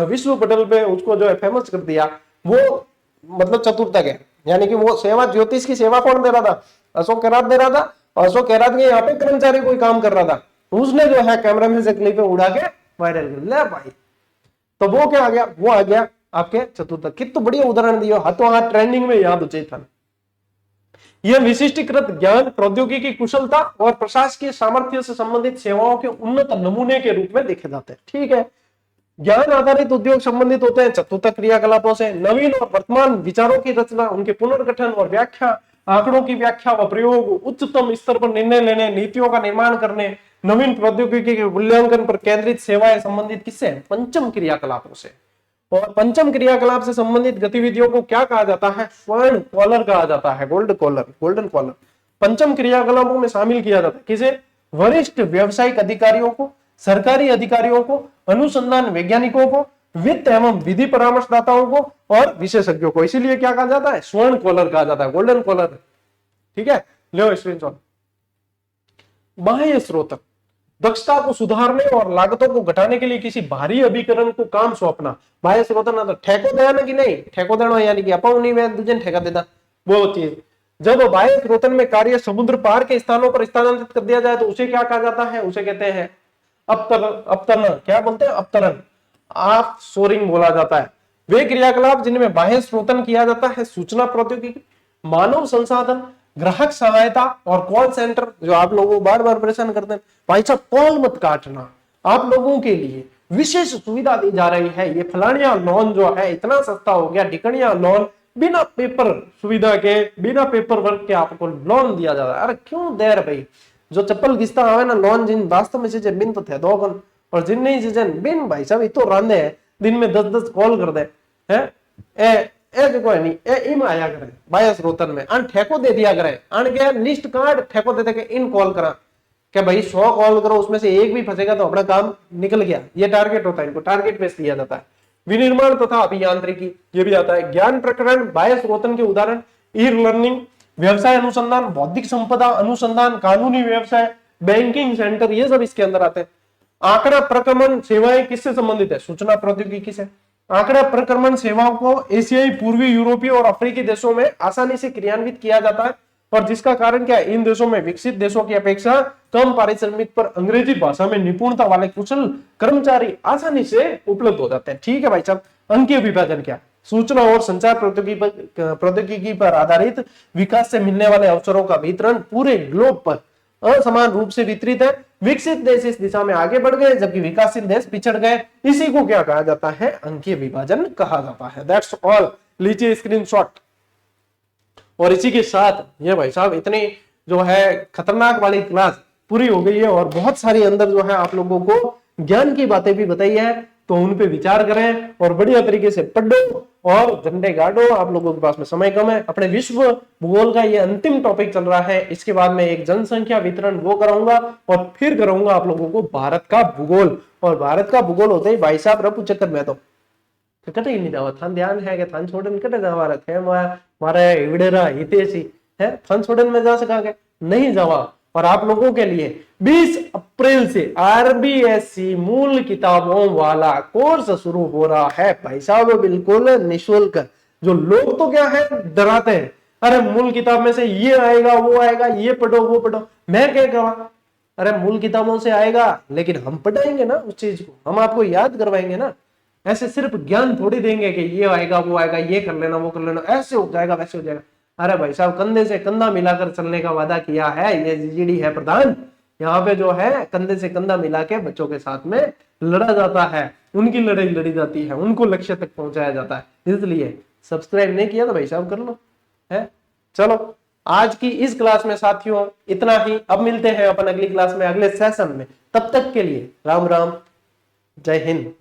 विश्व पटल पे उसको जो है फेमस कर दिया, वो मतलब चतुर्थक है। यानी कि वो सेवा, ज्योतिष की सेवा कौन दे रहा था? अशोक खैरात दे रहा था और अशोक खैरात के यहाँ पे कर्मचारी कोई काम कर रहा था, उसने जो है कैमरा में से क्लिप उड़ा के वायरल कर लिया भाई, तो वो क्या आ गया? वो आ गया आपके चतुर्थक। कितना बढ़िया उदाहरण दिया, हाथों हाथ ट्रेंडिंग में याद उचित था। यह विशिष्टीकृत ज्ञान, प्रौद्योगिकी कुशलता और प्रशासकीय सामर्थ्य से संबंधित सेवाओं के उन्नत नमूने के रूप में देखे जाते हैं। ठीक है। ज्ञान आधारित उद्योग संबंधित होते हैं चतुर्थक क्रियाकलापों से। नवीन और वर्तमान विचारों की रचना, उनके पुनर्गठन और व्याख्या, आंकड़ों की व्याख्या व प्रयोग, उच्चतम स्तर पर निर्णय लेने, नीतियों का निर्माण करने, नवीन प्रौद्योगिकी के मूल्यांकन पर केंद्रित सेवाएं संबंधित किससे? पंचम क्रियाकलापों से। और पंचम क्रियाकलाप से संबंधित गतिविधियों को क्या कहा जाता है? स्वर्ण कॉलर कहा जाता है, गोल्डन कॉलर। पंचम क्रियाकलापों में शामिल किया जाता है किसे? वरिष्ठ व्यावसायिक अधिकारियों को, सरकारी अधिकारियों को, अनुसंधान वैज्ञानिकों को, वित्त एवं विधि परामर्शदाताओं को और विशेषज्ञों को। इसीलिए क्या कहा जाता है? स्वर्ण कॉलर कहा जाता है, गोल्डन कॉलर। ठीक है, लो स्क्रीनशॉट। बाह्य स्रोतन, दक्षता को सुधारने और लागतों को घटाने के लिए किसी बाहरी अभिकरण को काम सौंपना। बाह्य स्रोतन तो ठेको देना कि नहीं, ठेको देना यानी कि अपन नहीं मैं दूसरे ठेका देता वो चीज। जब बाह्य स्रोतन में कार्य समुद्र पार के स्थानों पर स्थानांतरित कर दिया जाए तो उसे क्या कहा जाता है, उसे कहते हैं अपतरण, क्या बोलते हैं अपतरण, ऑफ शोरिंग बोला जाता है। वे क्रियाकलाप जिनमें बाह्य स्रोतन किया जाता है सूचना प्रौद्योगिकी, मानव संसाधन, ग्राहक सहायता और कॉल सेंटर, जो आप लोगों को बार बार परेशान करते हैं भाई साहब कॉल मत काटना, आप लोगों के लिए विशेष सुविधा दी जा रही है। ये फलानिया लोन जो है इतना सस्ता हो गया, ढिकनिया लोन, बिना पेपर सुविधा के, बिना पेपर वर्क के आपको लोन दिया जा रहा है। अरे क्यों दे रहे भाई, जो चप्पल घिसता आवे ना लोन जिन वास्तव में चीजें बिन तो थे दो गन, और जिन नहीं चीजें बिन भाई साहब इतो रांधे है, दिन में 10-10 कॉल कर दे है ए देखो नहीं ए इम आया करे बाह्य स्रोतन में अन ठेको दे दिया करे, अन के लिस्ट कार्ड ठेको दे दे के इन कॉल करा कि भाई 100 कॉल करो उसमें से एक भी फंसेगा तो अपना काम निकल गया। ये टारगेट होता है, इनको टारगेट बेस दिया जाता है। विनिर्माण तथा अभियांत्रिकी ये भी आता है। ज्ञान प्रकरण बाह्य स्रोतन के उदाहरण ई लर्निंग, व्यवसाय अनुसंधान, बौद्धिक संपदा अनुसंधान, कानूनी व्यवसाय, बैंकिंग सेंटर, ये सब इसके अंदर आते हैं। आंकड़ा प्रक्रमण सेवाएं किससे संबंधित है, सूचना प्रौद्योगिकी से। आंकड़ा प्रक्रमण सेवाओं को एशियाई, पूर्वी यूरोपीय और अफ्रीकी देशों में आसानी से क्रियान्वित किया जाता है, और जिसका कारण क्या है, इन देशों में विकसित देशों की अपेक्षा कम पारिश्रमिक पर अंग्रेजी भाषा में निपुणता वाले कुशल कर्मचारी आसानी से उपलब्ध हो जाते हैं। ठीक है भाई साहब, अंकीय विभाजन क्या, सूचना और संचार प्रौद्योगिकी पर आधारित विकास से मिलने वाले अवसरों का वितरण पूरे ग्लोब पर असमान रूप से वितरित है। विकसित देश इस दिशा में आगे बढ़ गए जबकि विकासशील देश पिछड़ गए। इसी को क्या कहा जाता है, अंकीय विभाजन कहा जाता है। दैट्स ऑल, लीजिए स्क्रीनशॉट। और इसी के साथ ये भाई साहब इतनी जो है खतरनाक वाली क्लास पूरी हो गई है, और बहुत सारी अंदर जो है आप लोगों को ज्ञान की बातें भी बताई है, तो उन पे विचार करें और बढ़िया तरीके से पढ़ो और झंडे गाड़ो। आप लोगों के पास में समय कम है। अपने विश्व भूगोल का ये अंतिम टॉपिक चल रहा है, इसके बाद में एक जनसंख्या वितरण वो कराऊंगा, और फिर कराऊंगा आप लोगों को भारत का भूगोल। और भारत का भूगोल होते ही भाई साहब रफू चक्कर में तो कटे ही नहीं जावा, थान ध्यान है कि थान छोड़न कटे जावा रखे मारे इवडेरा हितेशी है, थान छोड़न में जा सका के नहीं जावा। और आप लोगों के लिए 20 अप्रैल से आरबीएससी मूल किताबों वाला कोर्स शुरू हो रहा है भाई साहब, बिल्कुल निःशुल्क। जो लोग तो क्या है डराते हैं, अरे मूल किताब में से ये आएगा वो आएगा, ये पढ़ो वो पढ़ो। मैं क्या कहा, अरे मूल किताबों से आएगा लेकिन हम पढ़ाएंगे ना उस चीज को, हम आपको याद करवाएंगे ना। ऐसे सिर्फ ज्ञान थोड़ी देंगे कि ये आएगा वो आएगा, ये कर लेना वो कर लेना, ऐसे हो जाएगा वैसे हो जाएगा। अरे भाई साहब कंधे से कंधा मिलाकर चलने का वादा किया है, ये जीडी है प्रधान। यहाँ पे जो है कंधे से कंधा मिला के बच्चों के साथ में लड़ा जाता है, उनकी लड़ाई लड़ी जाती है, उनको लक्ष्य तक पहुंचाया जाता है। इसलिए सब्सक्राइब नहीं किया तो भाई साहब कर लो है। चलो आज की इस क्लास में साथियों इतना ही। अब मिलते हैं अपन अगली क्लास में अगले सेशन में, तब तक के लिए राम राम, जय हिंद।